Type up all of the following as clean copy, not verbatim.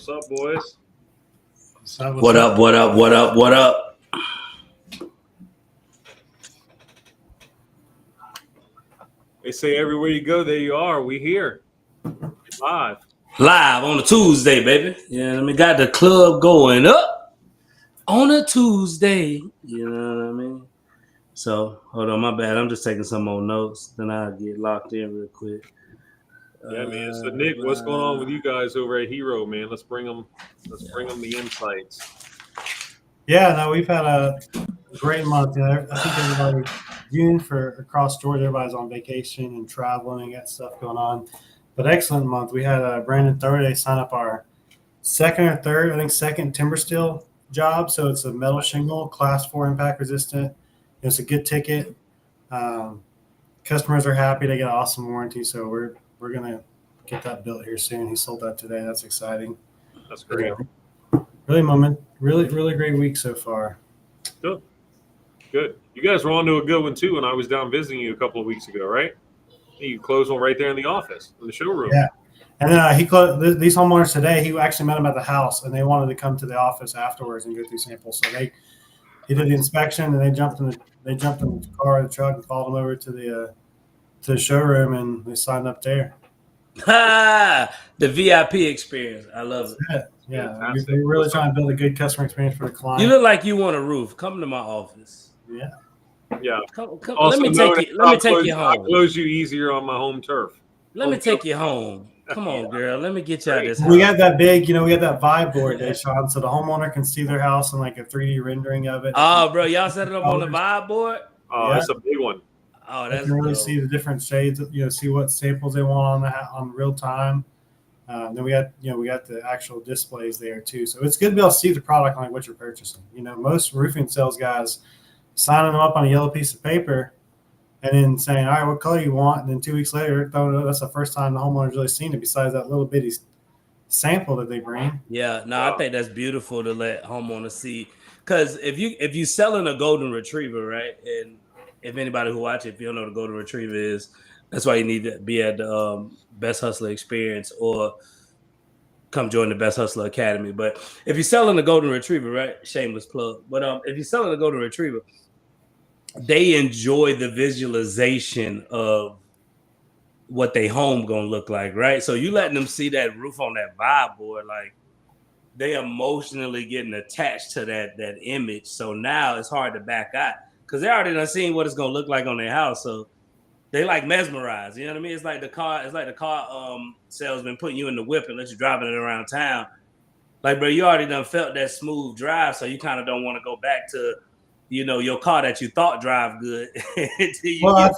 What's up, boys? What up? What up? What up? What up? They say everywhere you go, there you are. We here. Live. Live on a Tuesday, baby. Yeah, I mean, got the club going up on a Tuesday. You know what I mean? So, hold on, my bad. I'm just taking some more notes. Then I'll get locked in real quick. Yeah, man. So, Nick, what's going on with you guys over at Hero, man? Let's bring them the insights. Yeah, no, we've had a great month. You know, I think everybody, June for across Georgia, everybody's on vacation and traveling and got stuff going on. But excellent month. We had Brandon Thurday sign up our second timber steel job. So it's a metal shingle, class 4 impact resistant. It's a good ticket. Customers are happy. They get an awesome warranty. So we're gonna get that built here soon. He sold that today. That's exciting. That's great. Really great week so far. Good. You guys were on to a good one too when I was down visiting you a couple of weeks ago, right? You closed one right there in the office, in the showroom. Yeah. And he closed these homeowners today. He actually met them at the house, and they wanted to come to the office afterwards and go through samples. So he did the inspection, and they jumped in the car or the truck and followed him over to the showroom, and they signed up there. The VIP experience. I love it. Yeah, we're really trying to build a good customer experience for the client. You look like you want a roof. Come to my office. Yeah. Come, let me take you home. I'll close you easier on my home turf. Let me take you home. Come on, girl. Let me get you out of this house. We got that big, we got that vibe board there, Sean, so the homeowner can see their house and like a 3D rendering of it. Oh, bro, y'all set it up on the vibe board? Oh, yeah. That's a big one. Oh, that's you can really dope. see the different shades, see what samples they want on real time. Then we got the actual displays there too. So it's good to be able to see the product like what you're purchasing. Most roofing sales guys signing them up on a yellow piece of paper and then saying, all right, what color you want? And then 2 weeks later, that's the first time the homeowner's really seen it besides that little bitty sample that they bring. Yeah, no, I think that's beautiful to let homeowners see. Because if you selling a golden retriever, right? And if anybody who watch it, if you don't know what a golden retriever is, that's why you need to be at the Best Hustler Experience or come join the Best Hustler Academy. But if you're selling a golden retriever, right? Shameless plug. But if you're selling a golden retriever, they enjoy the visualization of what they home gonna look like, right? So you letting them see that roof on that vibe board, like they emotionally getting attached to that image. So now it's hard to back out because they already done seen what it's gonna look like on their house. So they like mesmerized. You know what I mean? It's like the car salesman putting you in the whip and let you driving it around town. Like, bro, you already done felt that smooth drive, so you kind of don't want to go back to your car that you thought drive good. I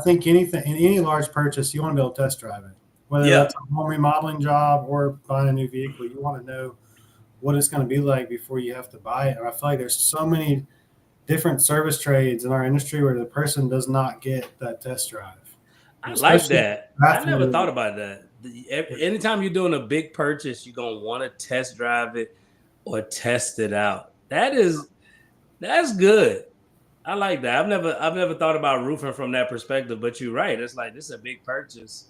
think any large purchase, you want to be able to test drive it. Whether that's a home remodeling job or buying a new vehicle, you want to know what it's going to be like before you have to buy it. And I feel like there's so many different service trades in our industry where the person does not get that test drive. I like that. I never thought about that. Anytime you're doing a big purchase, you're going to want to test drive it or test it out. That's good. I like that. I've never thought about roofing from that perspective, but you're right. It's like this is a big purchase.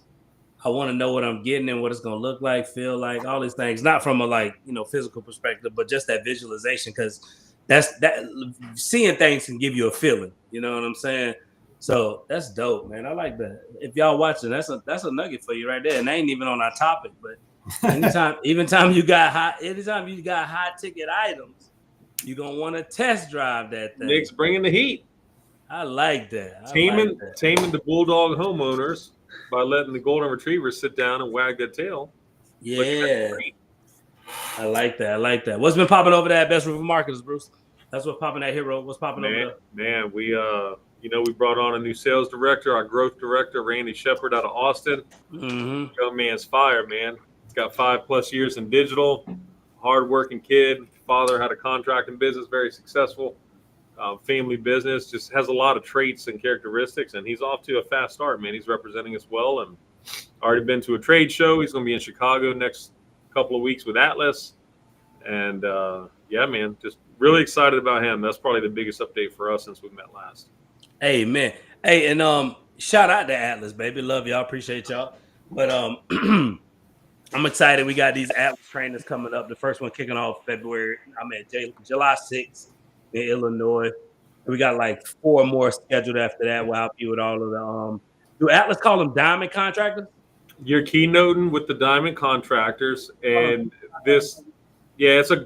I want to know what I'm getting and what it's going to look like, feel like, all these things. Not from a physical perspective, but just that visualization, because that seeing things can give you a feeling. You know what I'm saying? So that's dope, man. I like that. If y'all watching, that's a nugget for you right there. And they ain't even on our topic, but anytime you got high ticket items, you're going to want to test drive that thing. Nick's bringing the heat. I like that. Taming the bulldog homeowners by letting the golden retriever sit down and wag their tail. Yeah. I like that. What's been popping over there at Best Roofing Marketers, Bruce? That's what's popping at Hero. What's popping over there? Man, we brought on a new sales director, our growth director, Randy Shepard out of Austin. Mm-hmm. Young man's fire, man. He's got 5+ years in digital, hardworking kid. Father had a contracting business, very successful. Family business, just has a lot of traits and characteristics, and he's off to a fast start, man. He's representing us well and already been to a trade show. He's going to be in Chicago next couple of weeks with Atlas. And, man, just really excited about him. That's probably the biggest update for us since we met last. Hey, man. Hey, and shout out to Atlas, baby. Love y'all. Appreciate y'all. But I'm excited. We got these Atlas trainers coming up. The first one kicking off February. I'm at July 6th in Illinois. We got like 4 more scheduled after that. We'll help you with all of the do Atlas call them diamond contractors? You're keynoting with the diamond contractors, and it's 5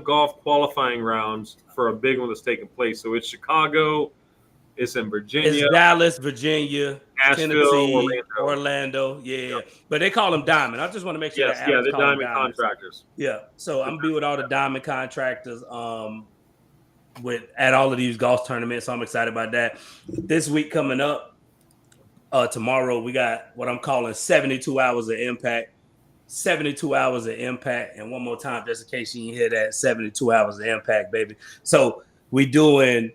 golf qualifying rounds for a big one that's taking place. So it's Chicago, it's in Virginia, It's Dallas, Virginia, Nashville, Tennessee, Orlando. Yeah. But they call them diamond. I just want to make sure that Atlas the call them diamond contractors. Yeah. So I'm gonna be with all the diamond contractors at all of these golf tournaments. So I'm excited about that. This week coming up, tomorrow we got what I'm calling 72 hours of impact. 72 hours of impact. And one more time, just in case you didn't hear that, 72 hours of impact, baby. So we doing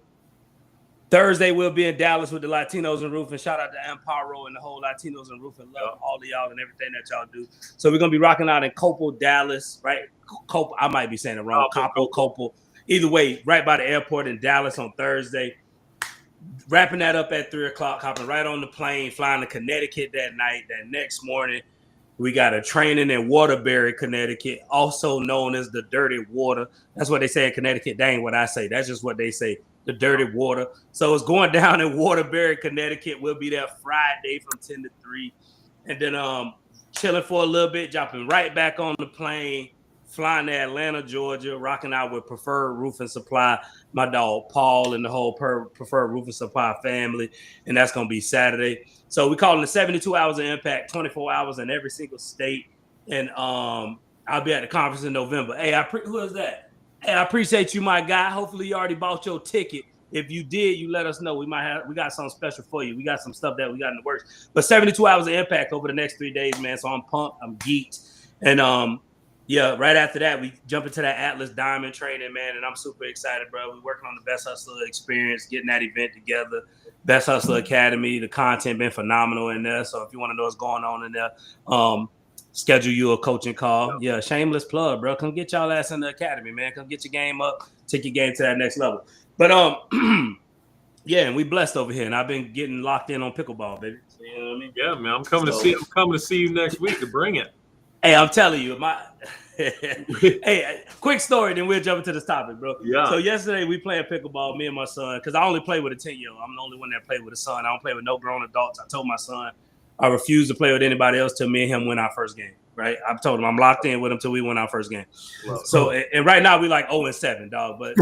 Thursday, we'll be in Dallas with the Latinos and Roofing. Shout out to Amparo and the whole Latinos and Roofing. Love all of y'all and everything that y'all do. So we're going to be rocking out in Copel, Dallas, right? Copel, I might be saying it wrong. Copel. Either way, right by the airport in Dallas on Thursday. Wrapping that up at 3 o'clock, hopping right on the plane, flying to Connecticut that night. That next morning, we got a training in Waterbury, Connecticut, also known as the Dirty Water. That's what they say in Connecticut. That ain't what I say. That's just what they say. The Dirty Water. So it's going down in Waterbury, Connecticut. We'll be there Friday from 10 to 3. And then chilling for a little bit, jumping right back on the plane, flying to Atlanta, Georgia, rocking out with Preferred Roofing Supply, my dog Paul and the whole Preferred Roofing Supply family. And that's going to be Saturday. So we call it 72 hours of impact, 24 hours in every single state. And I'll be at the conference in November. Hey, who is that? Hey, I appreciate you, my guy. Hopefully you already bought your ticket. If you did, you let us know. We got something special for you. We got some stuff that we got in the works. But 72 hours of impact over the next 3 days, man. So I'm pumped. I'm geeked. And right after that, we jump into that Atlas Diamond training, man. And I'm super excited, bro. We're working on the Best Hustler experience, getting that event together. Best Hustler Academy. The content been phenomenal in there. So if you want to know what's going on in there, schedule you a coaching call. Yeah, shameless plug, bro. Come get y'all ass in the academy, man. Come get your game up. Take your game to that next level. But yeah, and we blessed over here, and I've been getting locked in on pickleball, baby. So, you know what I mean? Yeah, man. I'm coming to see you next week to bring it. Hey, I'm telling you, hey, quick story, then we'll jump into this topic, bro. Yeah. So yesterday we playing pickleball, me and my son, because I only play with a 10-year-old. I'm the only one that played with a son. I don't play with no grown adults. I told my son I refuse to play with anybody else till me and him win our first game. Right? I've told him I'm locked in with him till we win our first game. Well, so and right now we like 0-7, dog. But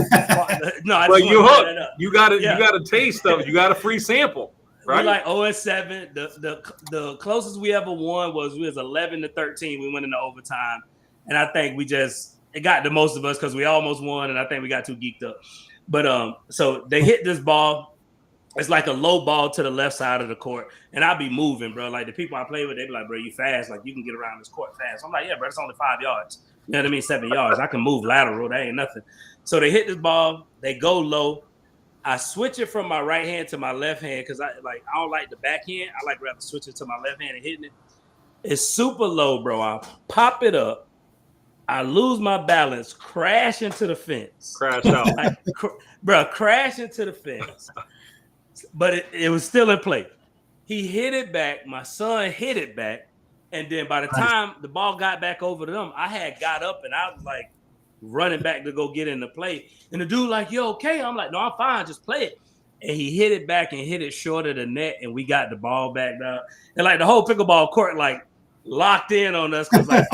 no, I just you hooked. You got a taste of it. You got a free sample. Right? We like 0-7. The closest we ever won was 11-13. We went into overtime, and I think it got the most of us because we almost won, and I think we got too geeked up. But so they hit this ball. It's like a low ball to the left side of the court. And I'll be moving, bro. Like the people I play with, they be like, bro, you fast. Like you can get around this court fast. I'm like, yeah, bro, it's only 5 yards. You know what I mean? 7 yards. I can move lateral. That ain't nothing. So they hit this ball. They go low. I switch it from my right hand to my left hand because I don't like the backhand. I like rather switch it to my left hand and hitting it. It's super low, bro. I pop it up. I lose my balance, crash into the fence. Crash out. Crash into the fence. But it was still in play. He hit it back. My son hit it back. And then by the time the ball got back over to them, I had got up and I was like running back to go get in the play. And the dude like, you okay? I'm like, no, I'm fine. Just play it. And he hit it back and hit it short of the net. And we got the ball back down. And like the whole pickleball court like locked in on us because like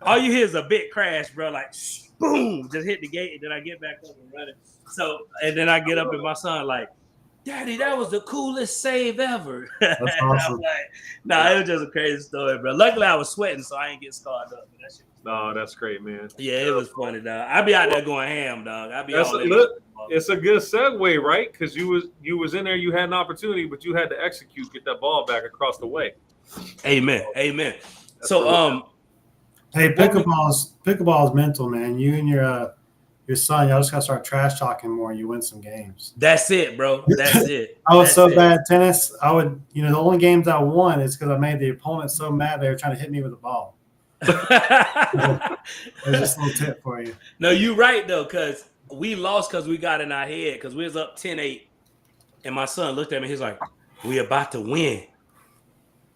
all you hear is a big crash, bro. Like boom, just hit the gate. And then I get back up and running. So and then I get up and my son like, Daddy, that was the coolest save ever. That's awesome. It was just a crazy story, bro. Luckily, I was sweating, so I ain't get scarred up. No, that's great, man. Yeah, it was funny, dog. I be out there going ham, dog. It's a good segue, right? Because you was in there, you had an opportunity, but you had to execute, get that ball back across the way. Amen. That's so, hey, pickleball is mental, man. You and your son, y'all just gotta start trash talking more. You win some games. That's it, bro. That's it. I was so bad at tennis. I would, the only games I won is because I made the opponent so mad they were trying to hit me with a ball. There's just a little tip for you. No, you're right though, because we lost because we got in our head because we was up 10-8, and my son looked at me. He's like, "We about to win."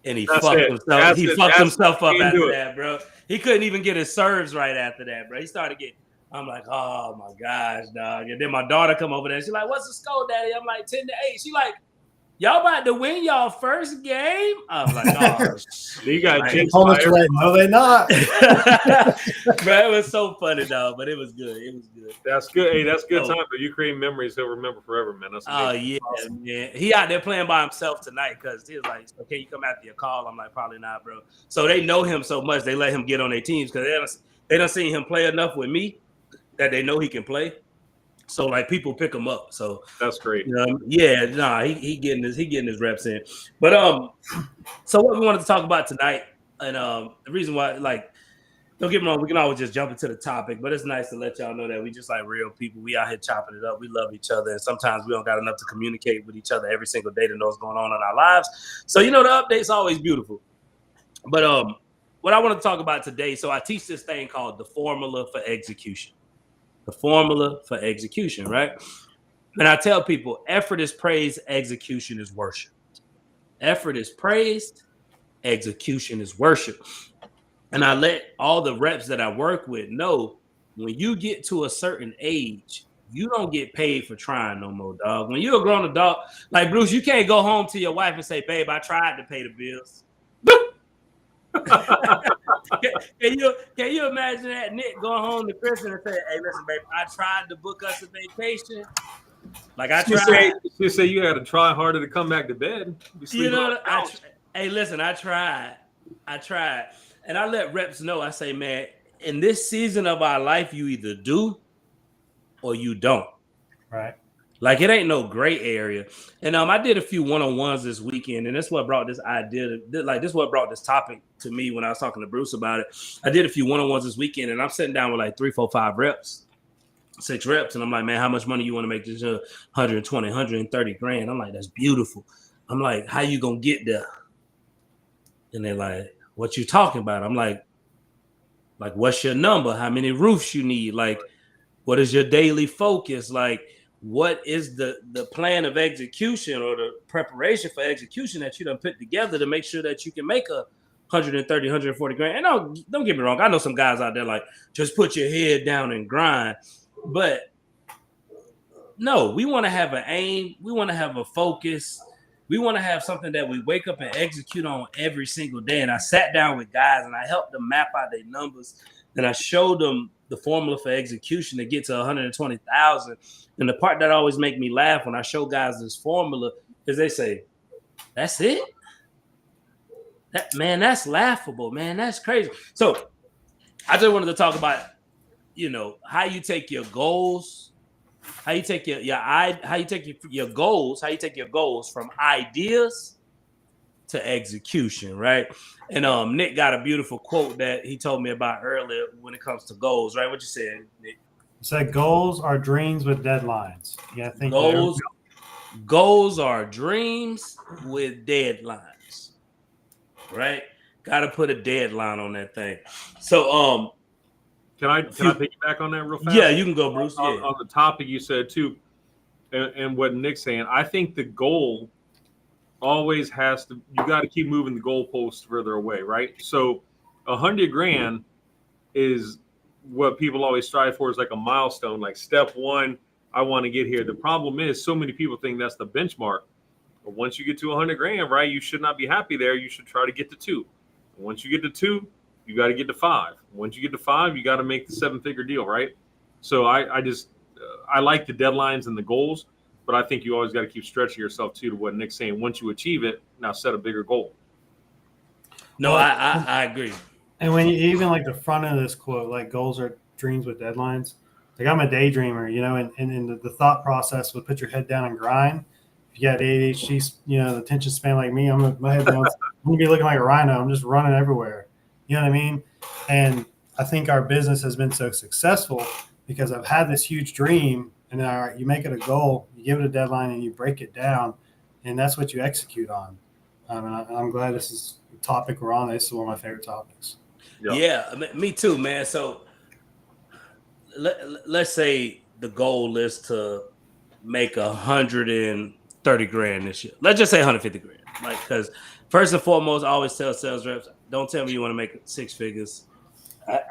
and he That's fucked it. himself. That's He it. fucked That's himself up can't after do it. that, bro. He couldn't even get his serves right after that, bro. He started getting. I'm like, oh my gosh, dog. And then my daughter come over there. She's like, "What's the score, Daddy?" I'm like, 10-8. She like, "Y'all about to win y'all first game?" I'm like, "Oh, You got like, jinxed Told by us to let- no, they're not. bro, it was so funny, dog. But it was good. It was good. That's good. Hey, that's good So- time. But you create memories he'll remember forever, man. That's Oh amazing. yeah, Awesome. man. He out there playing by himself tonight because he was like, "So can you come after your call?" I'm like, "Probably not, bro." So they know him so much they let him get on their teams because they done seen him play enough with me that they know he can play. So like people pick him up. So That's great. yeah, nah, he getting his reps in. But so what we wanted to talk about tonight, and the reason why, like, don't get me wrong, we can always just jump into the topic, but it's nice to let y'all know that we just like real people. We out here chopping it up. We love each other, and sometimes we don't got enough to communicate with each other every single day to know what's going on in our lives. So the update's always beautiful. But what I want to talk about today, so I teach this thing called the formula for execution. The formula for execution, right? And I tell people, effort is praised, execution is worship. Effort is praised, execution is worship. And I let all the reps that I work with know when you get to a certain age, you don't get paid for trying no more, dog. When you're a grown adult, like Bruce, you can't go home to your wife and say, "Babe, I tried to pay the bills." Can you imagine that Nick going home to Kristen and say, "Hey, listen, babe, I tried to book us a vacation. Like I tried." She say you had to try harder to come back to bed. Hey, listen, I tried, and I let reps know. I say, man, in this season of our life, you either do or you don't. Right. Like it ain't no gray area. And I did a few one-on-ones this weekend, and that's what brought this idea. Like this, what brought this topic to me when I was talking to Bruce about it. I did a few one-on-ones this weekend, and I'm sitting down with like 3, 4, 5 reps. 6 reps, and I'm like, man, how much money you want to make this year? 120, 130 grand. I'm like, that's beautiful. I'm like, how you gonna get there? And they're like, what you talking about? I'm like, what's your number? How many roofs you need? Like, what is your daily focus? Like, what is the plan of execution or the preparation for execution that you done put together to make sure that you can make a 130, 140 grand? And don't get me wrong. I know some guys out there like, just put your head down and grind. But no, we want to have an aim. We want to have a focus. We want to have something that we wake up and execute on every single day. And I sat down with guys and I helped them map out their numbers. And I showed them the formula for execution to get to 120,000. And the part that always make me laugh when I show guys this formula is they say, "That's it? That's laughable, man. That's crazy." So I just wanted to talk about, how you take your goals, how you take your goals from ideas to execution, right? And Nick got a beautiful quote that he told me about earlier when it comes to goals, right? What you said, Nick? You said goals are dreams with deadlines. Yeah, I think goals are dreams with deadlines, right? Got to put a deadline on that thing. So Can I piggyback on that real fast? Yeah, you can go, Bruce. On the topic you said too, and what Nick's saying, I think the goal always has to. You got to keep moving the goalposts further away, right? So, 100 grand is what people always strive for, is like a milestone, like step one. I want to get here. The problem is, so many people think that's the benchmark. But once you get to 100 grand, right, you should not be happy there. You should try to get to 2. And once you get to 2, you got to get to 5. Once you get to 5, you got to make the 7-figure deal, right? So I like the deadlines and the goals, but I think you always got to keep stretching yourself too, to what Nick's saying. Once you achieve it, now set a bigger goal. No, I agree. And when you even like the front end of this quote, like goals are dreams with deadlines. Like I'm a daydreamer, and the thought process would put your head down and grind. If you got ADHD, the attention span like me, my head down. I'm gonna be looking like a rhino. I'm just running everywhere. You know what I mean? And I think our business has been so successful because I've had this huge dream, and then you make it a goal, you give it a deadline, and you break it down, and that's what you execute on. And I'm glad this is the topic we're on. This is one of my favorite topics. Yeah, me too, man. So let's say the goal is to make 130 grand this year. Let's just say 150 grand, like, because First and foremost, I always tell sales reps, don't tell me you want to make 6 figures.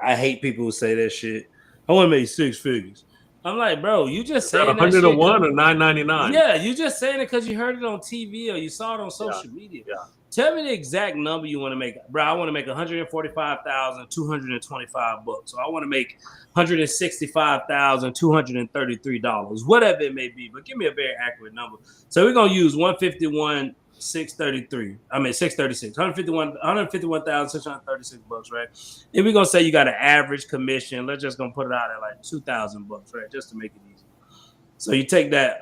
I hate people who say that shit. I want to make 6 figures. I'm like, bro, you just Is that saying that shit. 101 or 999? Yeah, you just saying it because you heard it on TV or you saw it on social media. Yeah. Tell me the exact number you want to make, bro. I want to make $145,225, so I want to make $165,233, whatever it may be. But give me a very accurate number. So we're gonna use 151,633. I mean 636. 151,636 bucks, right? And we're gonna say you got an average commission. Let's just gonna put it out at like $2,000, right? Just to make it easy. So you take that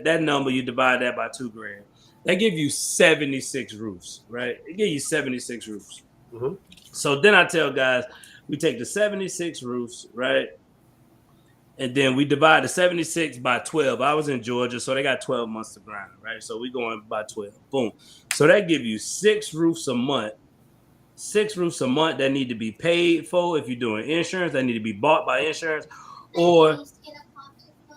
that number, you divide that by $2,000. That give you 76 roofs, right? It give you 76 roofs. Mm-hmm. So then I tell guys, we take the 76 roofs, right? And then we divide the 76 by 12. I was in Georgia, so they got 12 months to grind, right? So we going by 12. Boom. So that give you 6 roofs a month. 6 roofs a month that need to be paid for. If you're doing insurance, that need to be bought by insurance. Or,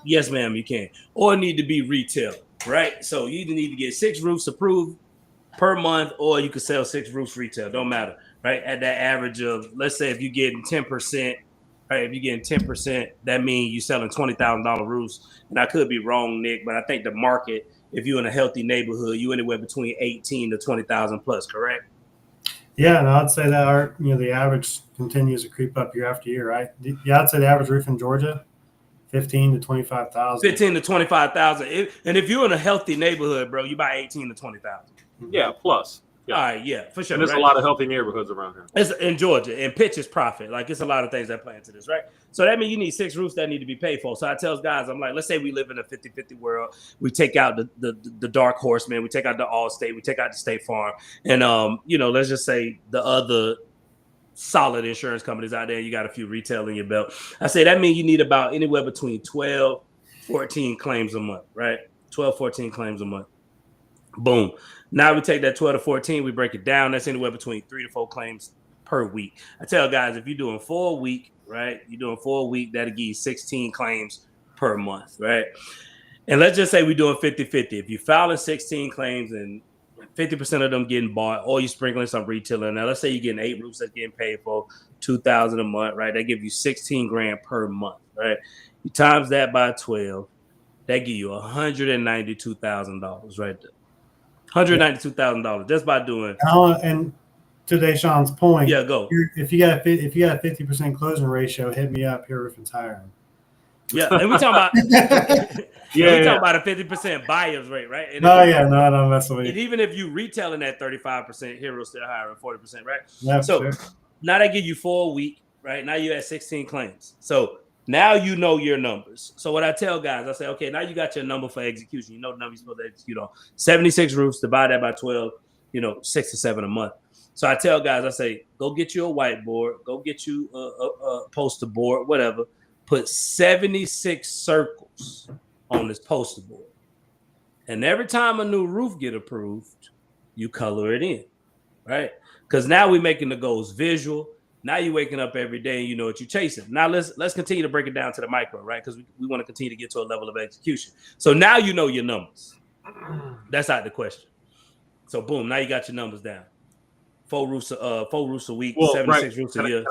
yes, ma'am, you can. Or need to be retail. Right, so you either need to get 6 roofs approved per month, or you could sell 6 roofs retail. Don't matter, right? At that average of, let's say, if you're getting 10%, right? If you're getting 10%, that means you're selling $20,000 roofs. And I could be wrong, Nick, but I think the market, if you're in a healthy neighborhood, you anywhere between 18 to 20,000 plus, correct? Yeah, and I'd say that the average continues to creep up year after year, right? Yeah, I'd say the average roof in Georgia. 15 to 25,000. 15 to 25,000. And if you're in a healthy neighborhood, bro, you buy 18 to 20,000. Yeah, plus. Yeah. All right, yeah, for sure. And there's a lot of healthy neighborhoods around here. It's in Georgia, and pitch is profit. Like, it's a lot of things that play into this, right? So that means you need 6 roofs that need to be paid for. So I tell guys, I'm like, let's say we live in a 50-50 world. We take out the Dark Horseman. We take out the Allstate. We take out the State Farm. And, let's just say the other solid insurance companies out there, you got a few retail in your belt. I say that means you need about anywhere between 12, 14 claims a month, right? 12, 14 claims a month. Boom. Now we take that 12 to 14, we break it down. That's anywhere between 3 to 4 claims per week. I tell guys, if you're doing 4 a week, right? You're doing 4 a week, that'll give you 16 claims per month, right? And let's just say we're doing 50-50. If you're filing 16 claims and 50% of them getting bought, or you sprinkling some retailer. Now, let's say you're getting 8 roofs that's getting paid for $2,000 a month, right? That give you $16,000 per month, right? You times that by 12, that give you $192,000 right there. $192,000 just by doing. And to Deshaun's point, yeah, go. If you got a 50% closing ratio, hit me up here. Roofing's hiring. Yeah, and we talking about talking about a 50% buyer's rate, right? And no, that's what. And even if you retailing at 35%, Hero's still hiring 40%, right? Yeah, so sure. Now they give you 4 a week, right? Now you're at 16 claims. So now you know your numbers. So what I tell guys, I say, okay, now you got your number for execution. You know the number you're supposed to execute on. 76 roofs, divide that by 12, 6 to 7 a month. So I tell guys, I say, go get you a whiteboard, go get you a poster board, whatever. Put 76 circles on this poster board. And every time a new roof get approved, you color it in, right? Because now we're making the goals visual. Now you're waking up every day and you know what you're chasing. Now let's continue to break it down to the micro, right? Because we want to continue to get to a level of execution. So now you know your numbers. That's out the question. So boom, now you got your numbers down. 4 roofs a week, 76 roofs a year.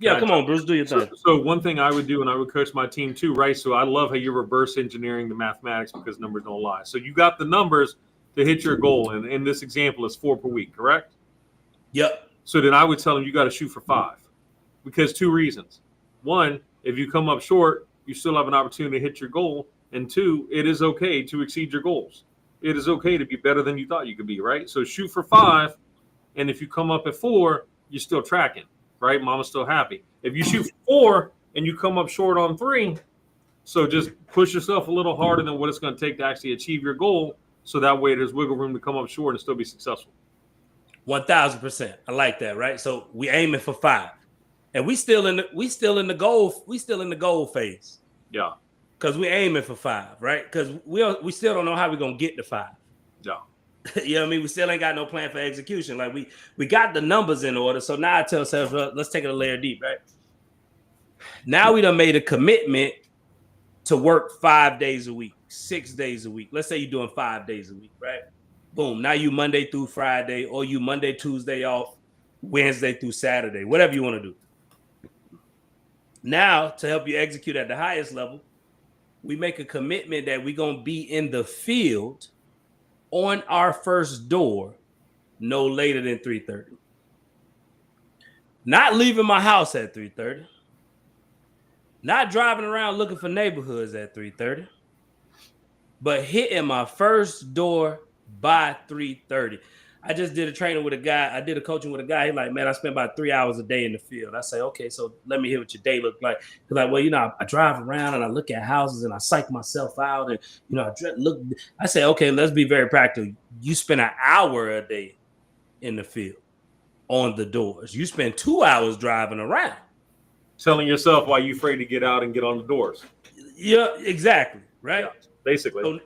Yeah, come on, Bruce, do your thing. So one thing I would do, and I would coach my team too, right? So I love how you're reverse engineering the mathematics because numbers don't lie. So you got the numbers to hit your goal, and in this example, it's 4 per week, correct? Yep. So then I would tell them you got to shoot for 5 because 2 reasons. 1, if you come up short, you still have an opportunity to hit your goal. And 2, it is okay to exceed your goals. It is okay to be better than you thought you could be, right? So shoot for 5, and if you come up at 4, you're still tracking. Right, mama's still happy. If you shoot 4 and you come up short on 3, so just push yourself a little harder than what it's going to take to actually achieve your goal. So that way, there's wiggle room to come up short and still be successful. 1,000%. I like that. Right. So we aiming for 5, and we still in the goal phase. Yeah. Because we aiming for 5, right? Because we still don't know how we're gonna get to 5. Yeah. You know what I mean? We still ain't got no plan for execution. Like we got the numbers in order. So now I tell ourselves, well, let's take it a layer deep, right? Now we done made a commitment to work 5 days a week, 6 days a week. Let's say you're doing 5 days a week, right? Boom. Now you Monday through Friday, or you Monday, Tuesday off, Wednesday through Saturday, whatever you want to do. Now, to help you execute at the highest level, we make a commitment that we're going to be in the field on our first door no later than 3:30. Not leaving my house at 3:30. Not driving around looking for neighborhoods at 3:30. But hitting my first door by 3:30. I just did a training with a guy. I did a coaching with a guy. He's like, man, I spend about 3 hours a day in the field. I say, okay, so let me hear what your day look like. He's like, well, you know, I drive around and I look at houses and I psych myself out. And, you know, I say, okay, let's be very practical. You spend an hour a day in the field on the doors. You spend 2 hours driving around. Telling yourself why you afraid to get out and get on the doors. Yeah, exactly. Right. Yeah, basically. So,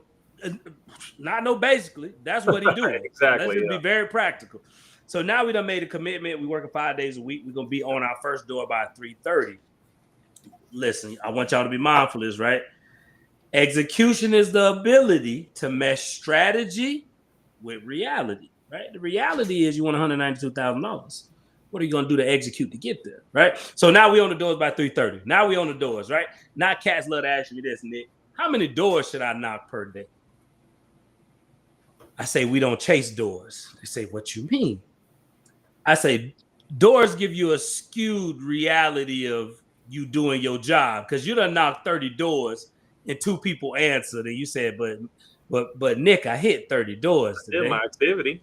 not no basically. That's what he doing. Exactly. Let's just be very practical. So now we done made a commitment. We working 5 days a week. We're gonna be on our first door by 3:30. Listen, I want y'all to be mindful of this, right? Execution is the ability to mesh strategy with reality, right? The reality is you want $192,000. What are you gonna do to execute to get there, right? So now we on the doors by 3:30. Now we on the doors, right? Now cats love to ask me this, Nick. How many doors should I knock per day? I say, we don't chase doors. They say, what you mean? I say, doors give you a skewed reality of you doing your job, because you done knocked 30 doors and 2 people answered, and you said, but Nick, I hit 30 doors today. In my activity.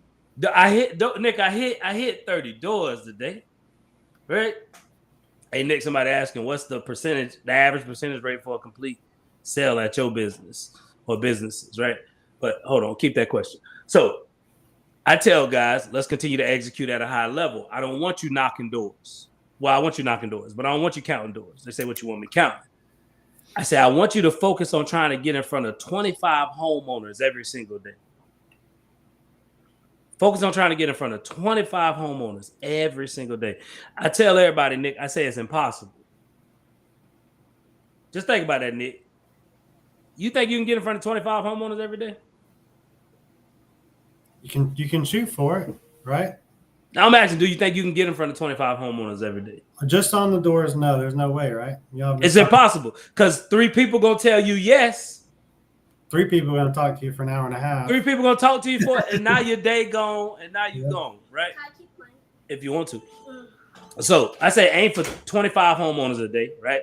I hit 30 doors today, right? Hey, Nick, somebody asking, what's the average percentage rate for a complete sale at your business or businesses, right? But hold on, keep that question. So I tell guys, let's continue to execute at a high level. I don't want you knocking doors. Well, I want you knocking doors, but I don't want you counting doors. They say, what you want me counting? I say, I want you to focus on trying to get in front of 25 homeowners every single day. Focus on trying to get in front of 25 homeowners every single day. I tell everybody, Nick, I say it's impossible. Just think about that, Nick. You think you can get in front of 25 homeowners every day? You can shoot for it, right? I'm asking, do you think you can get in front of 25 homeowners every day? Just on the doors, no. There's no way, right? It's impossible, because 3 people gonna tell you yes. 3 people are gonna talk to you for an hour and a half. 3 people gonna talk to you for, and now your day gone, and now you gone, right? If you want to. So I say aim for 25 homeowners a day, right?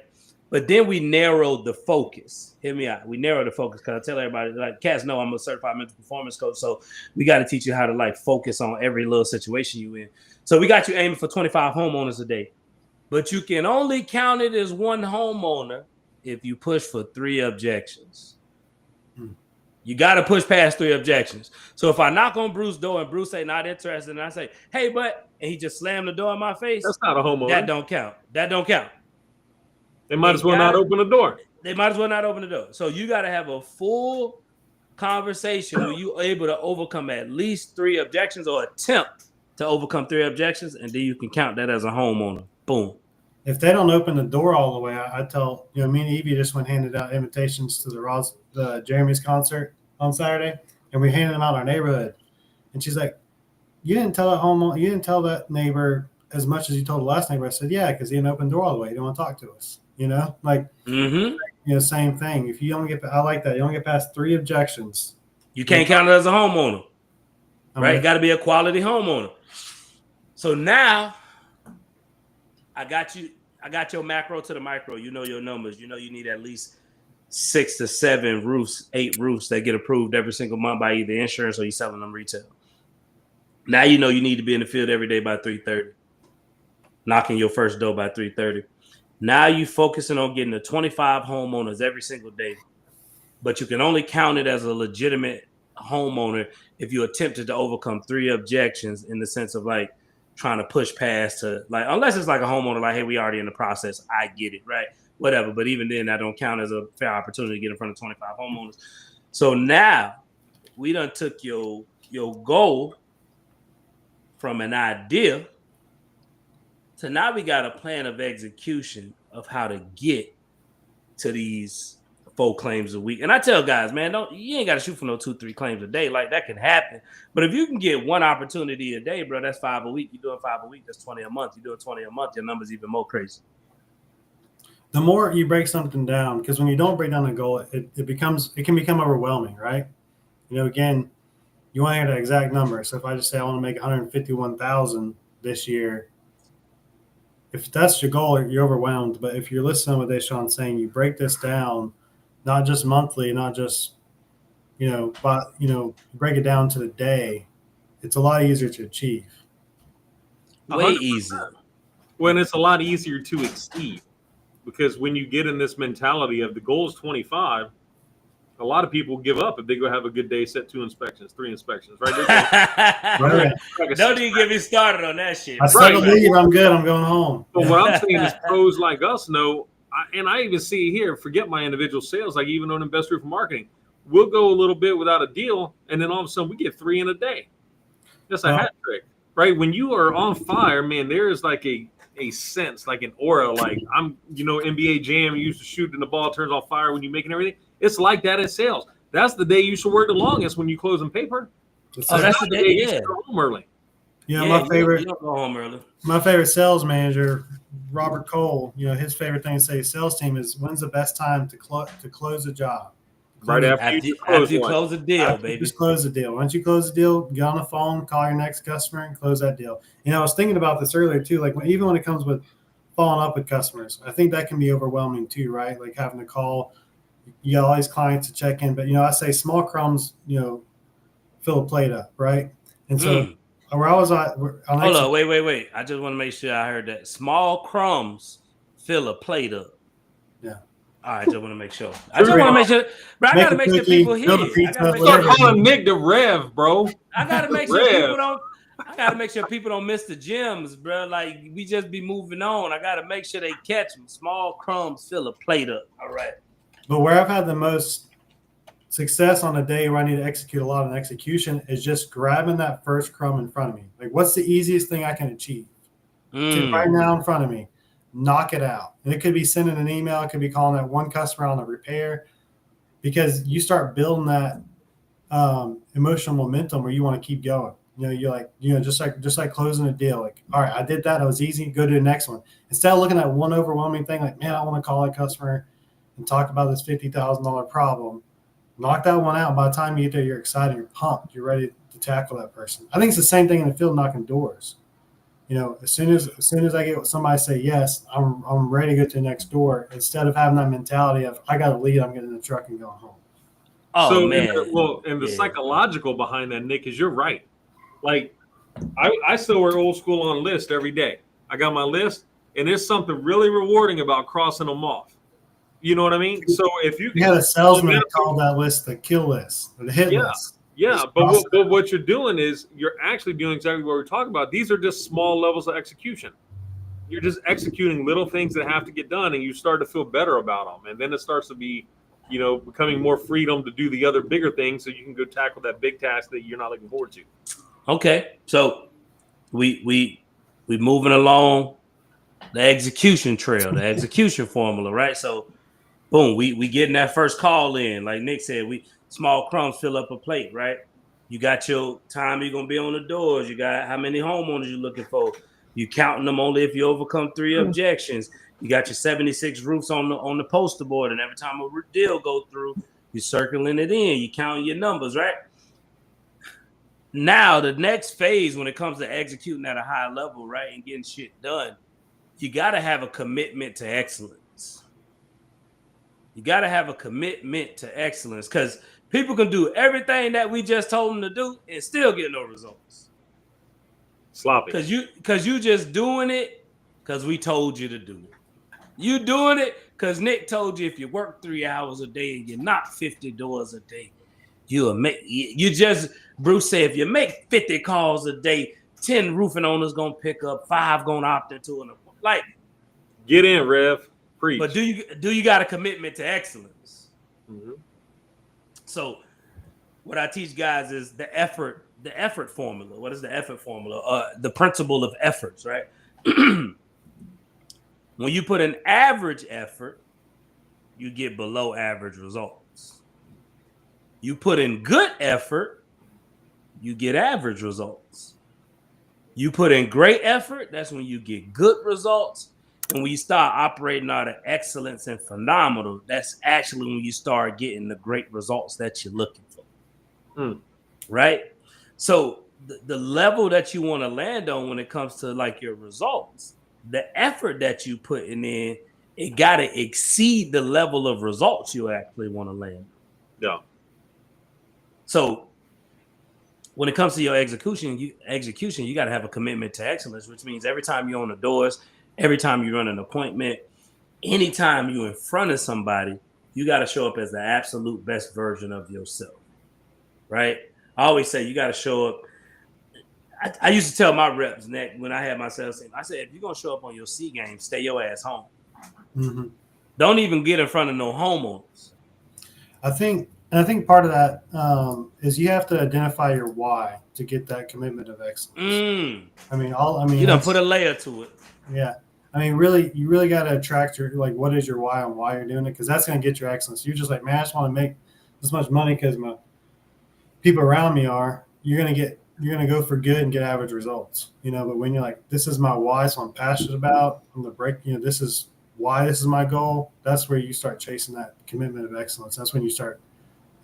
But then we narrowed the focus. Hear me out. We narrowed the focus, because I tell everybody, like, cats know I'm a certified mental performance coach, so we got to teach you how to, like, focus on every little situation you in. So we got you aiming for 25 homeowners a day. But you can only count it as 1 homeowner if you push for 3 objections. You got to push past 3 objections. So if I knock on Bruce's door and Bruce say not interested, and I say, hey, but, and he just slammed the door in my face, that's not a homeowner. That don't count. That don't count. They might as well not open the door. They might as well not open the door. So you got to have a full conversation where you're able to overcome at least 3 objections, or attempt to overcome 3 objections, and then you can count that as a homeowner. Boom. If they don't open the door all the way, I tell, me and Evie just went handed out invitations to the Jeremy's concert on Saturday, and we handed them out in our neighborhood. And she's like, you didn't tell that neighbor as much as you told the last neighbor. I said, yeah, because he didn't open the door all the way. He didn't want to talk to us. Same thing. If you only I like that. You only get past 3 objections. You can't count it as a homeowner, right? You got to be a quality homeowner. So now I got your macro to the micro. You know your numbers. You know you need at least 6 to 7 roofs, 8 roofs that get approved every single month by either insurance or you selling them retail. Now you know you need to be in the field every day by 3:30. Knocking your first door by 3:30. Now you focusing on getting to 25 homeowners every single day, but you can only count it as a legitimate homeowner if you attempted to overcome 3 objections, in the sense of, like, trying to push past to, like, unless it's like a homeowner, like, hey, we already in the process. I get it, right? Whatever. But even then, that don't count as a fair opportunity to get in front of 25 homeowners. So now we done took your goal from an idea to now we got a plan of execution of how to get to these 4 claims a week. And I tell guys, man, you ain't got to shoot for no 2-3 claims a day. Like that can happen. But if you can get 1 opportunity a day, bro, that's 5 a week. You're doing 5 a week, that's 20 a month. You're doing 20 a month, your number's even more crazy. The more you break something down, because when you don't break down a goal, it can become overwhelming, right? Again, you want to hear the exact number. So if I just say I want to make 151,000 this year, if that's your goal, you're overwhelmed. But if you're listening to what Deshaun's saying, you break this down, not just monthly, not just, but, break it down to the day. It's a lot easier to achieve. Way 100%. easier. When it's a lot easier to exceed, because when you get in this mentality of the goal is 25, a lot of people give up if they go have a good day, set 2 inspections, 3 inspections, right? Don't even get me started on that shit. I said, I'm good. I'm going home. But what I'm saying is pros like us know, and I even see here, forget my individual sales, like even on investor for marketing, we'll go a little bit without a deal, and then all of a sudden we get 3 in a day. That's a hat trick, right? When you are on fire, man, there is like a sense, like an aura, like I'm, NBA Jam, you used to shoot and the ball turns on fire when you making everything. It's like that in sales. That's the day you should work the longest, when you close in paper. That's the day you should go home early. My favorite. You don't go home early. My favorite sales manager, Robert Cole. His favorite thing to say to sales team is, "When's the best time to close a job?" Right after you close a deal, baby. Just close the deal. Once you close the deal, get on the phone, call your next customer, and close that deal. I was thinking about this earlier too. Like even when it comes with following up with customers, I think that can be overwhelming too, right? Like having to call. You got all these clients to check in, but I say small crumbs, fill a plate up, right? And so where I was at, hold on, wait. I just want to make sure I heard that. Small crumbs fill a plate up. Yeah. All right, just want to make sure. I just want to make sure, but I gotta make sure people hear. Start calling Nick the Rev, bro. I gotta make sure people don't. I gotta make sure people don't miss the gems, bro. Like we just be moving on. I gotta make sure they catch them. Small crumbs fill a plate up. All right. But where I've had the most success on a day where I need to execute a lot of execution is just grabbing that first crumb in front of me. Like, what's the easiest thing I can achieve? Right now in front of me, knock it out. And it could be sending an email. It could be calling that one customer on a repair, because you start building that emotional momentum where you want to keep going. You're like, just like closing a deal. Like, all right, I did that. It was easy. Go to the next one. Instead of looking at one overwhelming thing, like, man, I want to call a customer and talk about this $50,000 problem. Knock that one out. By the time you get there, you're excited, you're pumped, you're ready to tackle that person. I think it's the same thing in the field, knocking doors. As soon as I get somebody say yes, I'm ready to go to the next door, instead of having that mentality of, I got to leave, I'm getting in the truck and going home. Oh, so, man. The psychological behind that, Nick, is you're right. Like, I still wear old school on list every day. I got my list, and there's something really rewarding about crossing them off. You know what I mean? So if you had a salesman call that list the kill list or the hit list. Yeah, but what you're doing is you're actually doing exactly what we're talking about. These are just small levels of execution. You're just executing little things that have to get done, and you start to feel better about them. And then it starts to be, becoming more freedom to do the other bigger things, so you can go tackle that big task that you're not looking forward to. Okay, so we moving along the execution trail, the execution formula, right? So boom, we getting that first call in. Like Nick said, small crumbs fill up a plate, right? You got your time you're gonna be on the doors. You got how many homeowners you're looking for. You counting them only if you overcome 3 objections. You got your 76 roofs on the poster board, and every time a deal go through, you're circling it in. You counting your numbers, right? Now the next phase, when it comes to executing at a high level, right, and getting shit done, you gotta have a commitment to excellence. You got to have a commitment to excellence, because people can do everything that we just told them to do and still get no results. Sloppy. Because you just doing it because we told you to do it. You doing it because Nick told you if you work 3 hours a day and you knock 50 doors a day, Bruce said, if you make 50 calls a day, 10 roofing owners going to pick up, 5 going to opt into it. Like, get in, Rev. Preach. But do you got a commitment to excellence? Mm-hmm. So what I teach guys is the effort formula. What is the effort formula? The principle of efforts, right? When you put an average effort, you get below average results. You put in good effort, you get average results. You put in great effort, that's when you get good results. And when you start operating out of excellence and phenomenal, that's actually when you start getting the great results that you're looking for. Right? So the level that you want to land on when it comes to like your results, the effort that you putting in, it got to exceed the level of results you actually want to land. Yeah. So when it comes to your execution, you got to have a commitment to excellence, which means every time you're on the doors, every time you run an appointment, anytime you're in front of somebody, you got to show up as the absolute best version of yourself. Right? I always say you got to show up. I used to tell my reps when I had my sales team, I said, if you're going to show up on your C game, stay your ass home. Mm-hmm. Don't even get in front of no homeowners. I think part of that is you have to identify your why to get that commitment of excellence. You done put a layer to it. Yeah. I mean, really, you really got to attract what is your why and why you're doing it? Because that's going to get your excellence. You're just like, man, I just want to make this much money because my people around me are. You're going to go for good and get average results, but when you're like, this is my why, so I'm passionate about, I'm going to break, this is why this is my goal. That's where you start chasing that commitment of excellence. That's when you start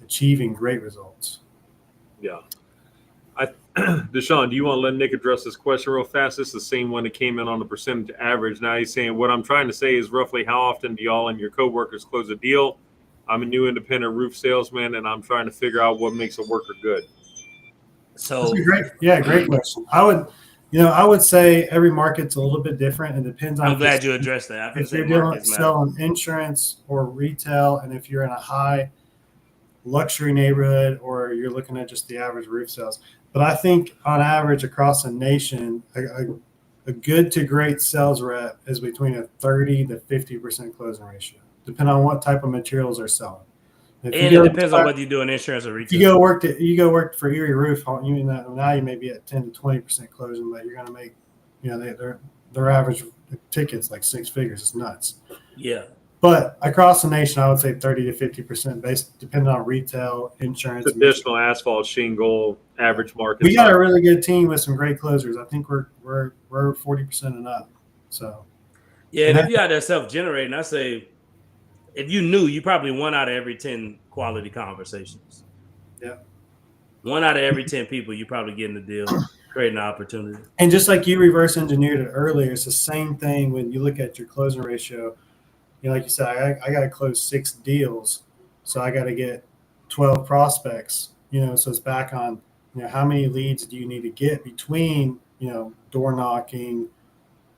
achieving great results. Yeah. Deshaun, do you want to let Nick address this question real fast? This is the same one that came in on the percentage average. Now he's saying, what I'm trying to say is roughly how often do y'all and your coworkers close a deal? I'm a new independent roof salesman, and I'm trying to figure out what makes a worker good. So great question. I would say every market's a little bit different and depends on. I'm glad you addressed that. If you're selling insurance or retail, and if you're in a high luxury neighborhood, or you're looking at just the average roof sales. But I think on average across the nation, a good to great sales rep is between a 30 to 50% closing ratio, depending on what type of materials they're selling. And it depends on whether you're doing insurance or retail. You go work for Erie Roof, now you may be at 10 to 20% closing, but you're going to make, their average ticket's like six figures. It's nuts. Yeah. But across the nation, I would say 30 to 50% depending on retail, insurance. Traditional asphalt, shingle, average market. We got a really good team with some great closers. I think we're 40% and up. So. Yeah, and if you had that self-generating, I say, if you knew, you probably 1 out of every 10 quality conversations. Yeah. 1 out of every 10 people, you probably getting the deal, creating an opportunity. And just like you reverse engineered it earlier, it's the same thing when you look at your closing ratio. Like you said, I got to close 6 deals, so I got to get 12 prospects. So it's back on, how many leads do you need to get between, door knocking,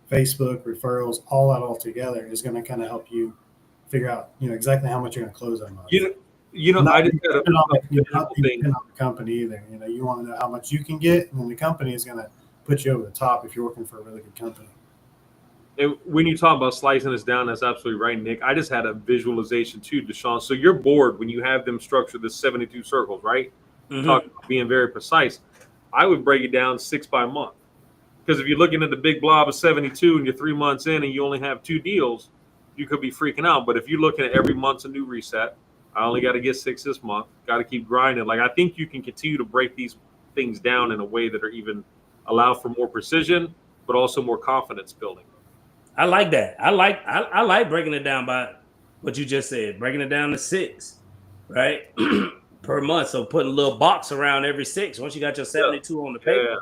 Facebook referrals, all that all together is going to kind of help you figure out, exactly how much you're going to close that month. I just got not depend on the company either. You want to know how much you can get, and then the company is going to put you over the top if you're working for a really good company. And when you talk about slicing this down, that's absolutely right, Nick. I just had a visualization too, Deshaun. So your board, when you have them structure the 72 circles, right? Mm-hmm. Talking about being very precise, I would break it down 6 by month. Because if you're looking at the big blob of 72 and you're 3 months in and you only have 2 deals, you could be freaking out. But if you're looking at every month's a new reset, I only got to get 6 this month, got to keep grinding. Like, I think you can continue to break these things down in a way that are even allow for more precision, but also more confidence building. I like that. I like breaking it down by what you just said, breaking it down to 6, right? Per month. So putting a little box around every 6. Once you got your 72 on the paper,